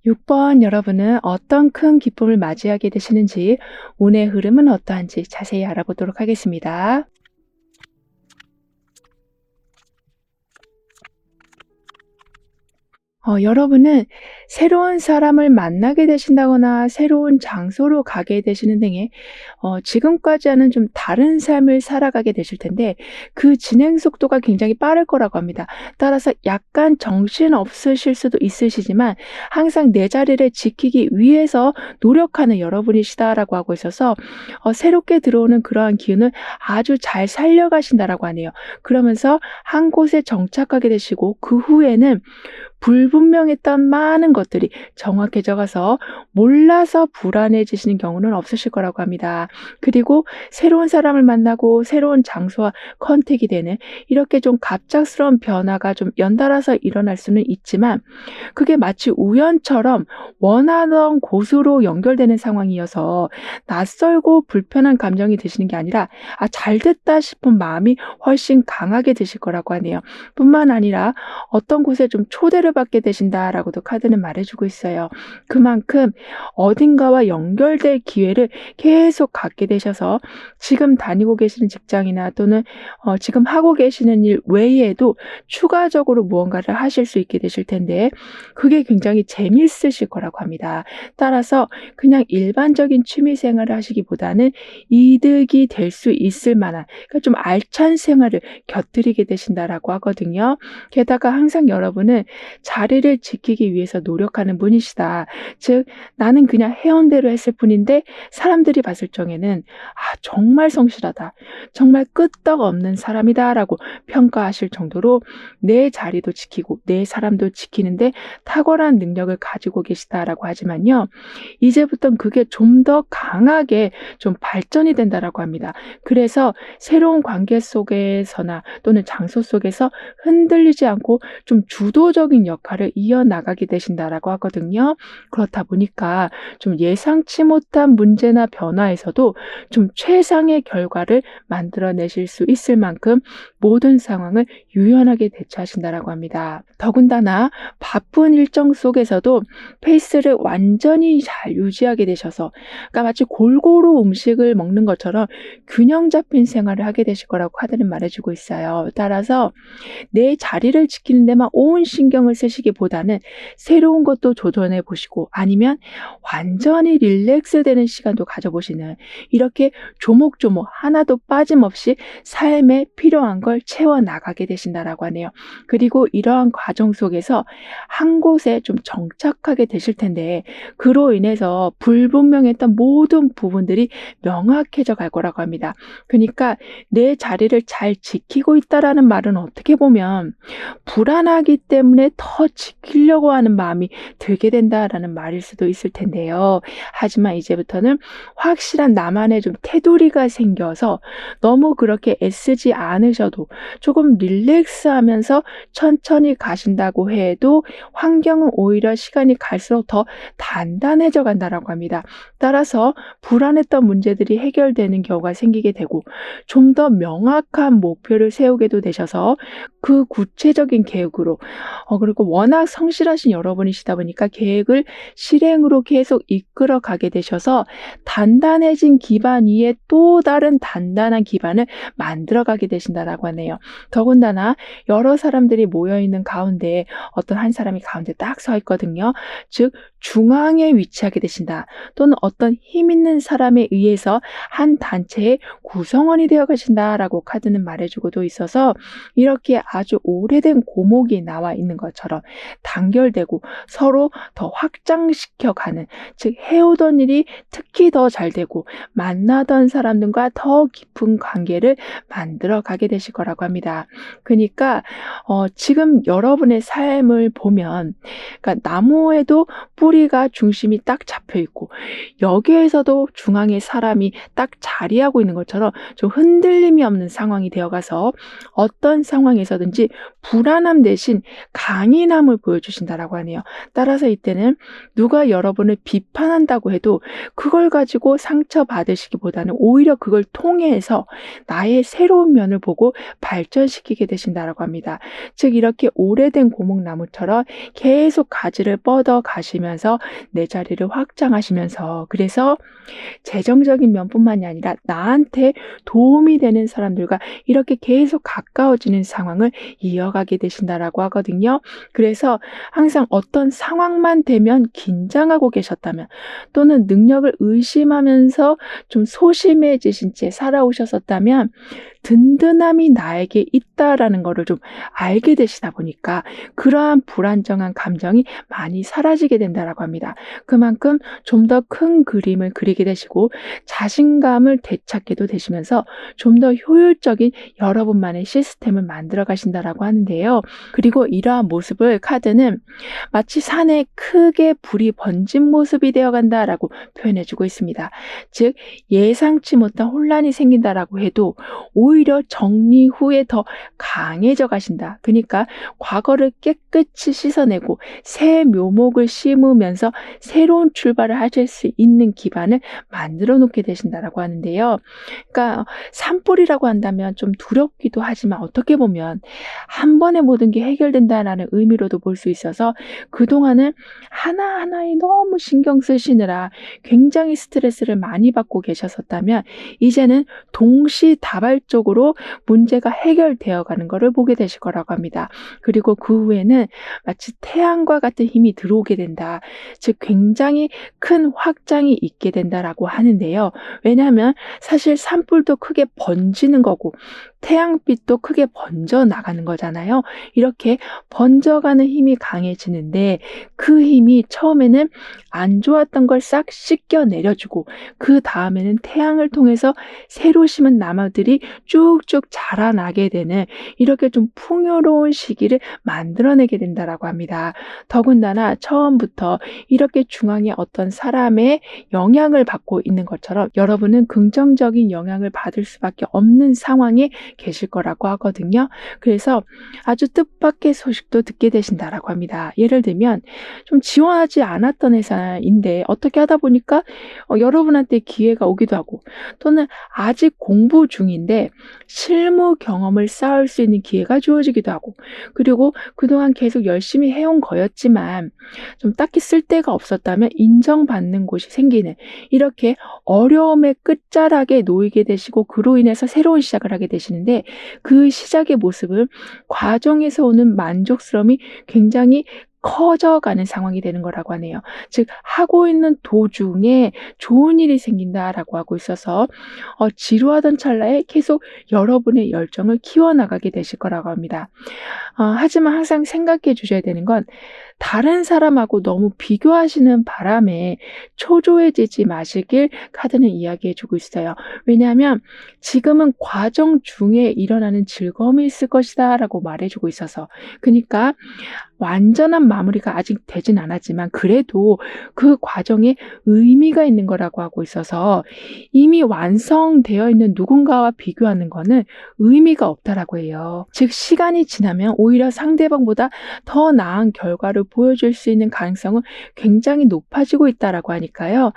6번 여러분은 어떤 큰 기쁨을 맞이하게 되시는지, 운의 흐름은 어떠한지 자세히 알아보도록 하겠습니다. 여러분은 새로운 사람을 만나게 되신다거나 새로운 장소로 가게 되시는 등의 지금까지와는 좀 다른 삶을 살아가게 되실 텐데 그 진행 속도가 굉장히 빠를 거라고 합니다. 따라서 약간 정신없으실 수도 있으시지만 항상 내 자리를 지키기 위해서 노력하는 여러분이시다라고 하고 있어서 새롭게 들어오는 그러한 기운을 아주 잘 살려가신다라고 하네요. 그러면서 한 곳에 정착하게 되시고 그 후에는 불분명했던 많은 것들이 정확해져 가서 몰라서 불안해지시는 경우는 없으실 거라고 합니다. 그리고 새로운 사람을 만나고 새로운 장소와 컨택이 되는 이렇게 좀 갑작스러운 변화가 좀 연달아서 일어날 수는 있지만 그게 마치 우연처럼 원하던 곳으로 연결되는 상황이어서 낯설고 불편한 감정이 드시는 게 아니라 잘 됐다 싶은 마음이 훨씬 강하게 드실 거라고 하네요. 뿐만 아니라 어떤 곳에 좀 초대를 받게 되신다라고도 카드는 말해주고 있어요. 그만큼 어딘가와 연결될 기회를 계속 갖게 되셔서 지금 다니고 계시는 직장이나 또는 지금 하고 계시는 일 외에도 추가적으로 무언가를 하실 수 있게 되실 텐데 그게 굉장히 재미있으실 거라고 합니다. 따라서 그냥 일반적인 취미 생활을 하시기보다는 이득이 될 수 있을 만한, 그러니까 좀 알찬 생활을 곁들이게 되신다라고 하거든요. 게다가 항상 여러분은 자리를 지키기 위해서 노력하는 분이시다. 즉 나는 그냥 해온 대로 했을 뿐인데 사람들이 봤을 적에는 정말 성실하다, 정말 끄떡없는 사람이다라고 평가하실 정도로 내 자리도 지키고 내 사람도 지키는데 탁월한 능력을 가지고 계시다라고 하지만요, 이제부터는 그게 좀 더 강하게 좀 발전이 된다라고 합니다. 그래서 새로운 관계 속에서나 또는 장소 속에서 흔들리지 않고 좀 주도적인 역할을 이어나가게 되신다라고 하거든요. 그렇다 보니까 좀 예상치 못한 문제나 변화에서도 좀 최상의 결과를 만들어내실 수 있을 만큼 모든 상황을 유연하게 대처하신다라고 합니다. 더군다나 바쁜 일정 속에서도 페이스를 완전히 잘 유지하게 되셔서, 그러니까 마치 골고루 음식을 먹는 것처럼 균형 잡힌 생활을 하게 되실 거라고 카드는 말해주고 있어요. 따라서 내 자리를 지키는 데만 온 신경을 쓰시기보다는 새로운 것도 도전해 보시고 아니면 완전히 릴렉스 되는 시간도 가져보시는, 이렇게 조목조목 하나도 빠짐없이 삶에 필요한 걸 채워나가게 되신다라고 하네요. 그리고 이러한 과정 속에서 한 곳에 좀 정착하게 되실 텐데 그로 인해서 불분명했던 모든 부분들이 명확해져 갈 거라고 합니다. 그러니까 내 자리를 잘 지키고 있다라는 말은 어떻게 보면 불안하기 때문에 더 지키려고 하는 마음이 들게 된다라는 말일 수도 있을 텐데요. 하지만 이제부터는 확실한 나만의 좀 테두리가 생겨서 너무 그렇게 애쓰지 않으셔도 조금 릴렉스하면서 천천히 가신다고 해도 환경은 오히려 시간이 갈수록 더 단단해져 간다라고 합니다. 따라서 불안했던 문제들이 해결되는 경우가 생기게 되고 좀 더 명확한 목표를 세우게도 되셔서 그 구체적인 계획으로 그리고 워낙 성실하신 여러분이시다 보니까 계획을 실행으로 계속 이끌어 가게 되셔서 단단해진 기반 위에 또 다른 단단한 기반을 만들어 가게 되신다라고 하네요. 더군다나 여러 사람들이 모여 있는 가운데 어떤 한 사람이 가운데 딱 서 있거든요. 즉 중앙에 위치하게 되신다. 또는 어떤 힘 있는 사람에 의해서 한 단체의 구성원이 되어 가신다라고 카드는 말해주고도 있어서 이렇게 아주 오래된 고목이 나와 있는 것처럼 단결되고 서로 더 확장시켜가는, 즉 해오던 일이 특히 더 잘 되고 만나던 사람들과 더 깊은 관계를 만들어 가게 되실 거라고 합니다. 그러니까 지금 여러분의 삶을 보면, 그러니까 나무에도 뿌리가 중심이 딱 잡혀 있고 여기에서도 중앙에 사람이 딱 자리하고 있는 것처럼 좀 흔들림이 없는 상황이 되어가서 어떤 상황에서든지 불안함 대신 강인함을 보여주신다라고 하네요. 따라서 이때는 누가 여러분을 비판한다고 해도 그걸 가지고 상처받으시기보다는 오히려 그걸 통해서 나의 새로운 면을 보고 발전시키게 되신다라고 합니다. 즉 이렇게 오래된 고목나무처럼 계속 가지를 뻗어 가시면서 내 자리를 확장하시면서, 그래서 재정적인 면뿐만이 아니라 나한테 도움이 되는 사람들과 이렇게 계속 가까워지는 상황을 이어가게 되신다라고 하거든요. 그래서 항상 어떤 상황만 되면 긴장하고 계셨다면, 또는 능력을 의심하면서 좀 소심해지신 채 살아오셨었다면 든든함이 나에게 있다라는 것을 좀 알게 되시다 보니까 그러한 불안정한 감정이 많이 사라지게 된다라고 합니다. 그만큼 좀 더 큰 그림을 그리게 되시고 자신감을 되찾게도 되시면서 좀 더 효율적인 여러분만의 시스템을 만들어 가신다라고 하는데요. 그리고 이러한 모습을 카드는 마치 산에 크게 불이 번진 모습이 되어간다라고 표현해주고 있습니다. 즉 예상치 못한 혼란이 생긴다라고 해도 오히려 정리 후에 더 강해져 가신다. 그러니까 과거를 깨끗이 씻어내고 새 묘목을 심으면서 새로운 출발을 하실 수 있는 기반을 만들어 놓게 되신다라고 하는데요. 그러니까 산불이라고 한다면 좀 두렵기도 하지만 어떻게 보면 한 번에 모든 게 해결된다라는 의미로도 볼 수 있어서 그동안은 하나하나에 너무 신경 쓰시느라 굉장히 스트레스를 많이 받고 계셨었다면 이제는 동시다발적으로 문제가 해결되어 가는 것을 보게 되실 거라고 합니다. 그리고 그 후에는 마치 태양과 같은 힘이 들어오게 된다. 즉 굉장히 큰 확장이 있게 된다라고 하는데요. 왜냐하면 사실 산불도 크게 번지는 거고 태양빛도 크게 번져 나가는 거잖아요. 이렇게 번져가는 힘이 강해지는데 그 힘이 처음에는 안 좋았던 걸 싹 씻겨 내려주고 그 다음에는 태양을 통해서 새로 심은 나무들이 쭉쭉 자라나게 되는 이렇게 좀 풍요로운 시기를 만들어내게 된다라고 합니다. 더군다나 처음부터 이렇게 중앙에 어떤 사람의 영향을 받고 있는 것처럼 여러분은 긍정적인 영향을 받을 수밖에 없는 상황에 계실 거라고 하거든요. 그래서 아주 뜻밖의 소식도 듣게 되신다라고 합니다. 예를 들면 좀 지원하지 않았던 회사인데 어떻게 하다 보니까 여러분한테 기회가 오기도 하고, 또는 아직 공부 중인데 실무 경험을 쌓을 수 있는 기회가 주어지기도 하고, 그리고 그동안 계속 열심히 해온 거였지만 좀 딱히 쓸데가 없었다면 인정받는 곳이 생기는, 이렇게 어려움의 끝자락에 놓이게 되시고 그로 인해서 새로운 시작을 하게 되시는데 그 시작의 모습은 과정에서 오는 만족스러움이 굉장히 커져가는 상황이 되는 거라고 하네요. 즉 하고 있는 도중에 좋은 일이 생긴다라고 하고 있어서 지루하던 찰나에 계속 여러분의 열정을 키워나가게 되실 거라고 합니다. 하지만 항상 생각해 주셔야 되는 건 다른 사람하고 너무 비교하시는 바람에 초조해지지 마시길 카드는 이야기해 주고 있어요. 왜냐하면 지금은 과정 중에 일어나는 즐거움이 있을 것이다 라고 말해주고 있어서, 그러니까 완전한 마무리가 아직 되진 않았지만 그래도 그 과정에 의미가 있는 거라고 하고 있어서 이미 완성되어 있는 누군가와 비교하는 거는 의미가 없다라고 해요. 즉 시간이 지나면 오히려 상대방보다 더 나은 결과를 보여줄 수 있는 가능성은 굉장히 높아지고 있다라고 하니까요.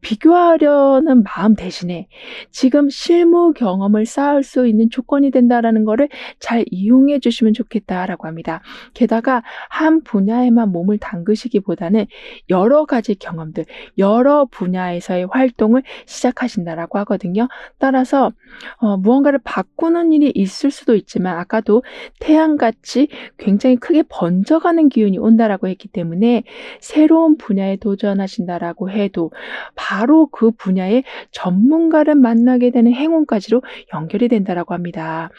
비교하려는 마음 대신에 지금 실무 경험을 쌓을 수 있는 조건이 된다라는 거를 잘 이용해 주시면 좋겠다라고 합니다. 게다가 한 분야에만 몸을 담그시기보다는 여러 가지 경험들, 여러 분야에서의 활동을 시작하신다라고 하거든요. 따라서 무언가를 바꾸는 일이 있을 수도 있지만 아까도 태양같이 굉장히 크게 번져가는 기운이 온다라고 했기 때문에 새로운 분야에 도전하신다라고 해도 바로 그 분야의 전문가를 만나게 되는 행운까지로 연결이 된다라고 합니다.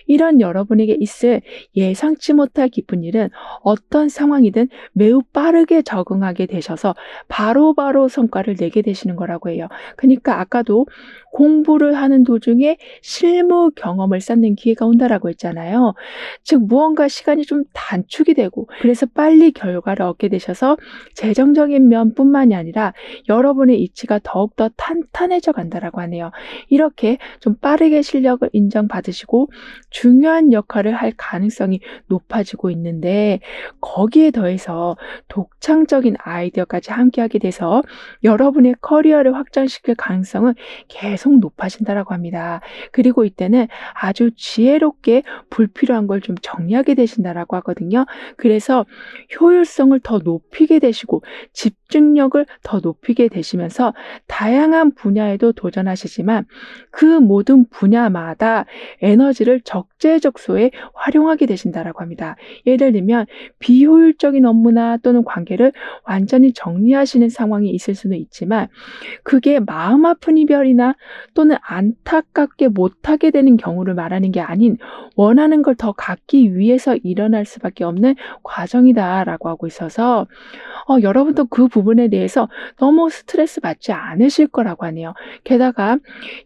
이런 여러분에게 있을 예상치 못할 기쁜 일은 어떤 상황이든 매우 빠르게 적응하게 되셔서 바로바로 성과를 내게 되시는 거라고 해요. 그러니까 아까도 공부를 하는 도중에 실무 경험을 쌓는 기회가 온다라고 했잖아요. 즉 무언가 시간이 좀 단축이 되고 그래서 빨리 결과를 얻게 되셔서 재정적인 면뿐만이 아니라 여러분의 이치가 더욱더 탄탄해져 간다라고 하네요. 이렇게 좀 빠르게 실력을 인정받으시고 중요한 역할을 할 가능성이 높아지고 있는데 거기에 더해서 독창적인 아이디어까지 함께하게 돼서 여러분의 커리어를 확장시킬 가능성은 계속 높아진다라고 합니다. 그리고 이때는 아주 지혜롭게 불필요한 걸 좀 정리하게 되신다라고 하거든요. 그래서 효율성을 더 높이게 되시고 집중력을 더 높이게 되시면서 다양한 분야에도 도전하시지만 그 모든 분야마다 에너지를 적재적소에 활용하게 되신다라고 합니다. 예를 들면 비효율적인 업무나 또는 관계를 완전히 정리하시는 상황이 있을 수는 있지만 그게 마음 아픈 이별이나 또는 안타깝게 못하게 되는 경우를 말하는 게 아닌 원하는 걸 더 갖기 위해서 일어날 수밖에 없는 과정이다라고 하고 있어서 여러분도 그 부분에 대해서 너무 스트레스 받지 않으실 거라고 하네요. 게다가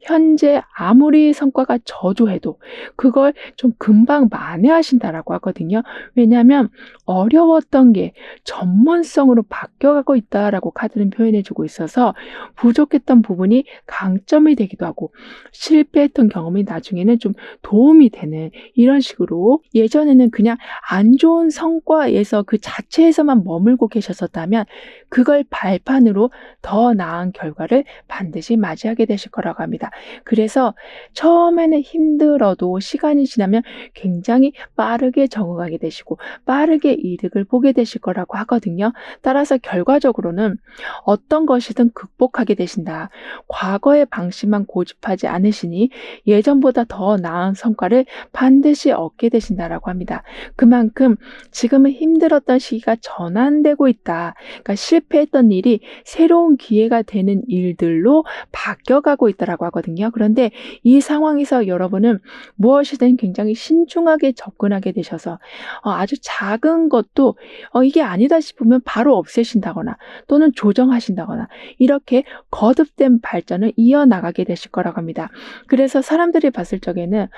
현재 아무리 성과가 저조해도 그걸 좀 금방 만회하신다라고 하거든요. 왜냐하면 어려웠던 게 전문성으로 바뀌어가고 있다라고 카드는 표현해주고 있어서 부족했던 부분이 강점이 되기도 하고 실패했던 경험이 나중에는 좀 도움이 되는 이런 식으로 예전에는 그냥 안 좋은 성과에서 그 자체에서만 머물고 계셨었다면 그걸 발판으로 더 나은 결과를 반드시 맞이하게 되실 거라고 합니다. 그래서 처음에는 힘들어도 시간이 지나면 굉장히 빠르게 적응하게 되시고 빠르게 이득을 보게 되실 거라고 하거든요. 따라서 결과적으로는 어떤 것이든 극복하게 되신다. 과거의 방식만 고집하지 않으시니 예전보다 더 나은 성과를 반드시 얻게 되신다라고 합니다. 그만큼 지금은 힘들었던 시기가 전환되고 있다. 그러니까 실패했던 일이 새로운 기회가 되는 일들로 바뀌어가고 있다라고 하거든요. 그런데 이 상황에서 여러분은 무엇이든 굉장히 신중하게 접근하게 되셔서 아주 작은 것도 이게 아니다 싶으면 바로 없애신다거나 또는 조정하신다거나 이렇게 거듭된 발전을 이어나가게 되실 거라고 합니다. 그래서 사람들이 봤을 적에는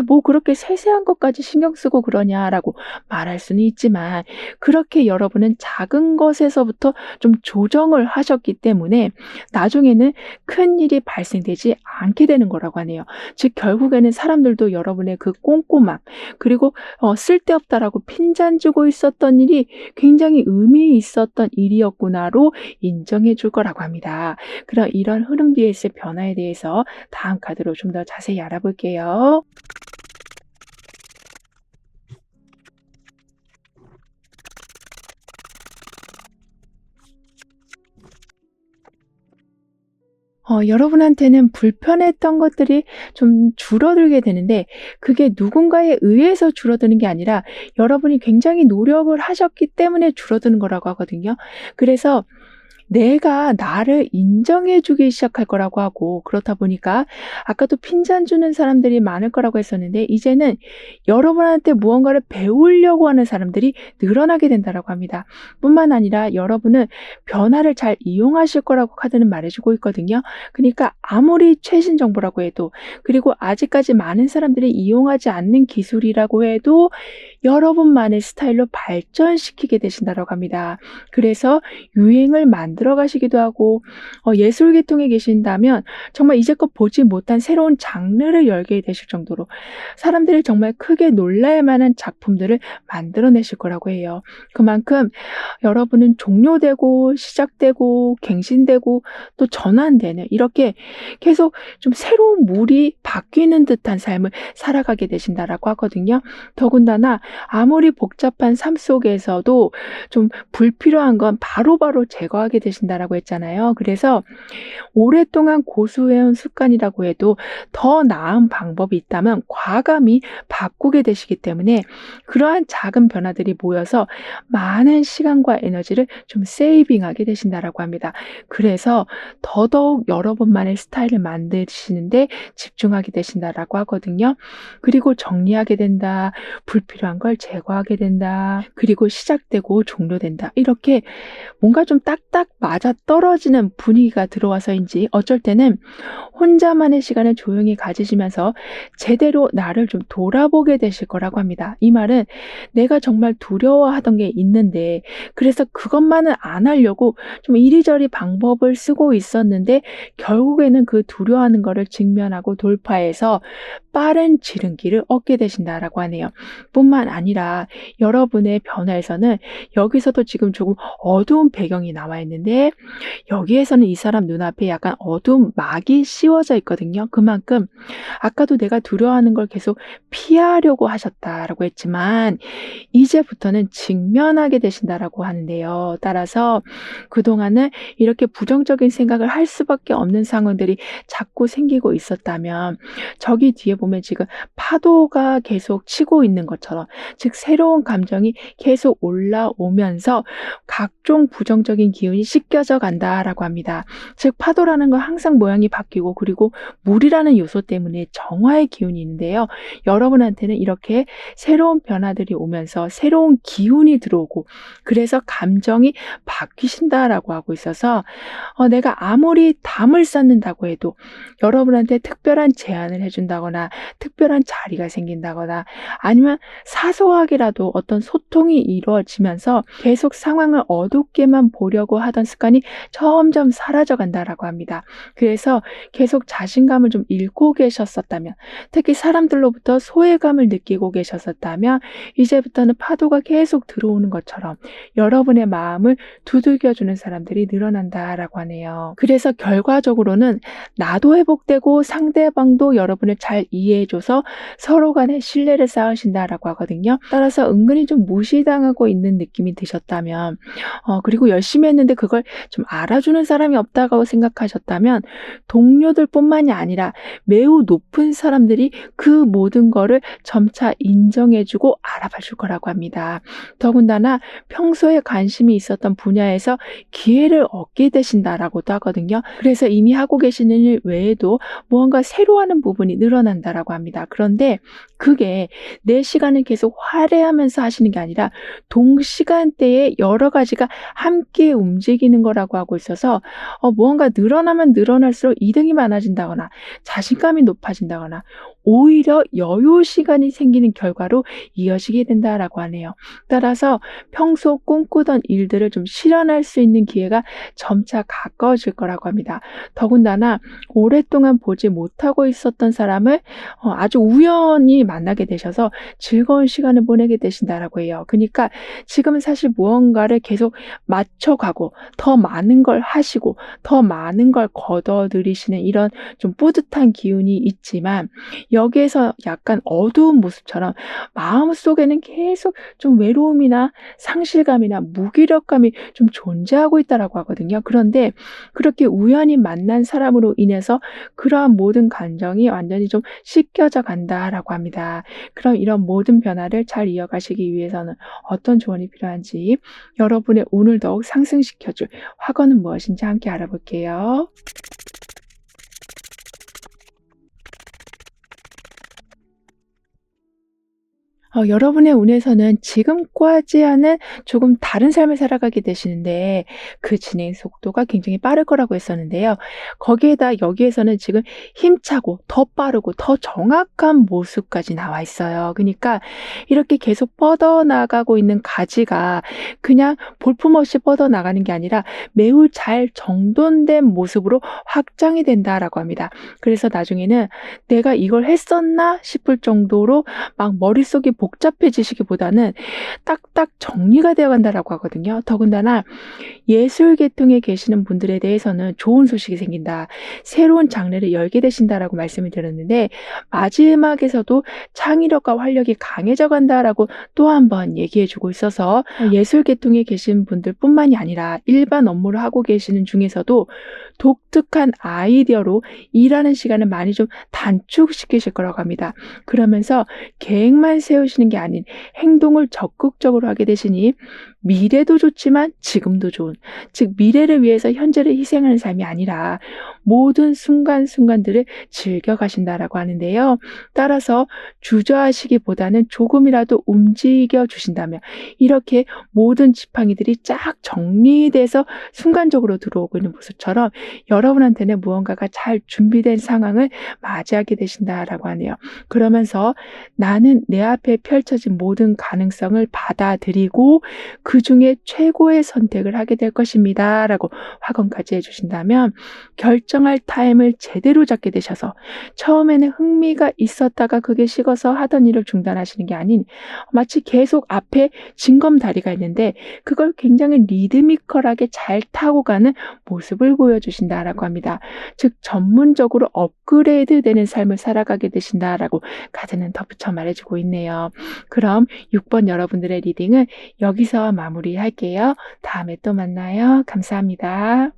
뭐 그렇게 세세한 것까지 신경 쓰고 그러냐라고 말할 수는 있지만 그렇게 여러분은 작은 것에서부터 좀 조정을 하셨기 때문에 나중에는 큰 일이 발생되지 않게 되는 거라고 하네요. 즉 결국에는 사람들도 여러분의 그 꼼꼼함 그리고 쓸데없다라고 핀잔주고 있었던 일이 굉장히 의미 있었던 일이었구나로 인정해 줄 거라고 합니다. 그럼 이런 흐름 뒤에 있을 변화에 대해서 다음 카드로 좀 더 자세히 알아볼게요. 여러분한테는 불편했던 것들이 좀 줄어들게 되는데 그게 누군가에 의해서 줄어드는 게 아니라 여러분이 굉장히 노력을 하셨기 때문에 줄어드는 거라고 하거든요. 그래서 내가 나를 인정해 주기 시작할 거라고 하고 그렇다 보니까 아까도 핀잔 주는 사람들이 많을 거라고 했었는데 이제는 여러분한테 무언가를 배우려고 하는 사람들이 늘어나게 된다라고 합니다. 뿐만 아니라 여러분은 변화를 잘 이용하실 거라고 카드는 말해주고 있거든요. 그러니까 아무리 최신 정보라고 해도 그리고 아직까지 많은 사람들이 이용하지 않는 기술이라고 해도 여러분만의 스타일로 발전시키게 되신다라고 합니다. 그래서 유행을 만들 만들어 가시기도 하고 예술 계통에 계신다면 정말 이제껏 보지 못한 새로운 장르를 열게 되실 정도로 사람들이 정말 크게 놀랄 만한 작품들을 만들어내실 거라고 해요. 그만큼 여러분은 종료되고 시작되고 갱신되고 또 전환되는 이렇게 계속 좀 새로운 물이 바뀌는 듯한 삶을 살아가게 되신다라고 하거든요. 더군다나 아무리 복잡한 삶 속에서도 좀 불필요한 건 바로바로 제거하게 되신다라고 했잖아요. 그래서 오랫동안 고수해온 습관이라고 해도 더 나은 방법이 있다면 과감히 바꾸게 되시기 때문에 그러한 작은 변화들이 모여서 많은 시간과 에너지를 좀 세이빙하게 되신다라고 합니다. 그래서 더더욱 여러분만의 스타일을 만드시는데 집중하게 되신다라고 하거든요. 그리고 정리하게 된다, 불필요한 걸 제거하게 된다, 그리고 시작되고 종료된다. 이렇게 뭔가 좀 딱딱 맞아떨어지는 분위기가 들어와서인지 어쩔 때는 혼자만의 시간을 조용히 가지시면서 제대로 나를 좀 돌아보게 되실 거라고 합니다. 이 말은 내가 정말 두려워하던 게 있는데 그래서 그것만은 안 하려고 좀 이리저리 방법을 쓰고 있었는데 결국에는 그 두려워하는 거를 직면하고 돌파해서 빠른 지름길을 얻게 되신다라고 하네요. 뿐만 아니라 여러분의 변화에서는 여기서도 지금 조금 어두운 배경이 나와 있는데 여기에서는 이 사람 눈앞에 약간 어두운 막이 씌워져 있거든요. 그만큼 아까도 내가 두려워하는 걸 계속 피하려고 하셨다라고 했지만 이제부터는 직면하게 되신다라고 하는데요. 따라서 그동안은 이렇게 부정적인 생각을 할 수밖에 없는 상황들이 자꾸 생기고 있었다면 저기 뒤에 보면 지금 파도가 계속 치고 있는 것처럼 즉 새로운 감정이 계속 올라오면서 각종 부정적인 기운이 씻겨져 간다라고 합니다. 즉 파도라는 건 항상 모양이 바뀌고 그리고 물이라는 요소 때문에 정화의 기운이 있는데요. 여러분한테는 이렇게 새로운 변화들이 오면서 새로운 기운이 들어오고 그래서 감정이 바뀌신다라고 하고 있어서 내가 아무리 담을 쌓는다고 해도 여러분한테 특별한 제안을 해준다거나 특별한 자리가 생긴다거나 아니면 사소하게라도 어떤 소통이 이루어지면서 계속 상황을 어둡게만 보려고 하던 습관이 점점 사라져 간다라고 합니다. 그래서 계속 자신감을 좀 잃고 계셨었다면 특히 사람들로부터 소외감을 느끼고 계셨었다면 이제부터는 파도가 계속 들어오는 것처럼 여러분의 마음을 두들겨주는 사람들이 늘어난다라고 하네요. 그래서 결과적으로는 나도 회복되고 상대방도 여러분을 잘 이해해줘서 서로 간에 신뢰를 쌓으신다라고 하거든요. 따라서 은근히 좀 무시당하고 있는 느낌이 드셨다면 그리고 열심히 했는데 그걸 좀 알아주는 사람이 없다고 생각하셨다면 동료들 뿐만이 아니라 매우 높은 사람들이 그 모든 거를 점차 인정해주고 알아봐 줄 거라고 합니다. 더군다나 평소에 관심이 있었던 분야에서 기회를 얻게 되신다라고도 하거든요. 그래서 이미 하고 계시는 일 외에도 무언가 새로 하는 부분이 늘어난다라고 합니다. 그런데 그게 내 시간을 계속 할애하면서 하시는 게 아니라 동시간대에 여러 가지가 함께 움직이는 거라고 하고 있어서 무언가 늘어나면 늘어날수록 이득이 많아진다거나 자신감이 높아진다거나 오히려 여유 시간이 생기는 결과로 이어지게 된다라고 하네요. 따라서 평소 꿈꾸던 일들을 좀 실현할 수 있는 기회가 점차 가까워질 거라고 합니다. 더군다나 오랫동안 보지 못하고 있었던 사람을 아주 우연히 만나게 되셔서 즐거운 시간을 보내게 되신다라고 해요. 그러니까 지금은 사실 무언가를 계속 맞춰가고 더 많은 걸 하시고 더 많은 걸 걷어들이시는 이런 좀 뿌듯한 기운이 있지만 여기에서 약간 어두운 모습처럼 마음속에는 계속 좀 외로움이나 상실감이나 무기력감이 좀 존재하고 있다라고 하거든요. 그런데 그렇게 우연히 만난 사람으로 인해서 그러한 모든 감정이 완전히 좀 씻겨져 간다라고 합니다. 그럼 이런 모든 변화를 잘 이어가시기 위해서는 어떤 조언이 필요한지 여러분의 운을 더욱 상승시켜줄 화거는 무엇인지 함께 알아볼게요. 여러분의 운에서는 지금과는 조금 다른 삶을 살아가게 되시는데 그 진행 속도가 굉장히 빠를 거라고 했었는데요. 거기에다 여기에서는 지금 힘차고 더 빠르고 더 정확한 모습까지 나와 있어요. 그러니까 이렇게 계속 뻗어나가고 있는 가지가 그냥 볼품없이 뻗어나가는 게 아니라 매우 잘 정돈된 모습으로 확장이 된다라고 합니다. 그래서 나중에는 '내가 이걸 했었나?' 싶을 정도로 막 머릿속이 복잡해지시기보다는 딱딱 정리가 되어 간다라고 하거든요. 더군다나 예술 계통에 계시는 분들에 대해서는 좋은 소식이 생긴다. 새로운 장르를 열게 되신다라고 말씀을 드렸는데 마지막에서도 창의력과 활력이 강해져 간다라고 또 한 번 얘기해 주고 있어서 예술 계통에 계신 분들뿐만이 아니라 일반 업무를 하고 계시는 중에서도 독특한 아이디어로 일하는 시간을 많이 좀 단축시키실 거라고 합니다. 그러면서 계획만 세우시는 게 아닌 행동을 적극적으로 하게 되시니 미래도 좋지만 지금도 좋은, 즉 미래를 위해서 현재를 희생하는 삶이 아니라 모든 순간순간들을 즐겨가신다라고 하는데요. 따라서 주저하시기보다는 조금이라도 움직여 주신다면 이렇게 모든 지팡이들이 쫙 정리돼서 순간적으로 들어오고 있는 모습처럼 여러분한테는 무언가가 잘 준비된 상황을 맞이하게 되신다라고 하네요. 그러면서 나는 내 앞에 펼쳐진 모든 가능성을 받아들이고 그중에 최고의 선택을 하게 될 것입니다. 라고 확언까지 해주신다면 결정할 타임을 제대로 잡게 되셔서 처음에는 흥미가 있었다가 그게 식어서 하던 일을 중단하시는 게 아닌 마치 계속 앞에 징검다리가 있는데 그걸 굉장히 리드미컬하게 잘 타고 가는 모습을 보여주신다라고 합니다. 즉 전문적으로 업그레이드 되는 삶을 살아가게 되신다라고 카드는 덧붙여 말해주고 있네요. 그럼 6번 여러분들의 리딩은 여기서 마무리할게요. 다음에 또 만나요. 감사합니다.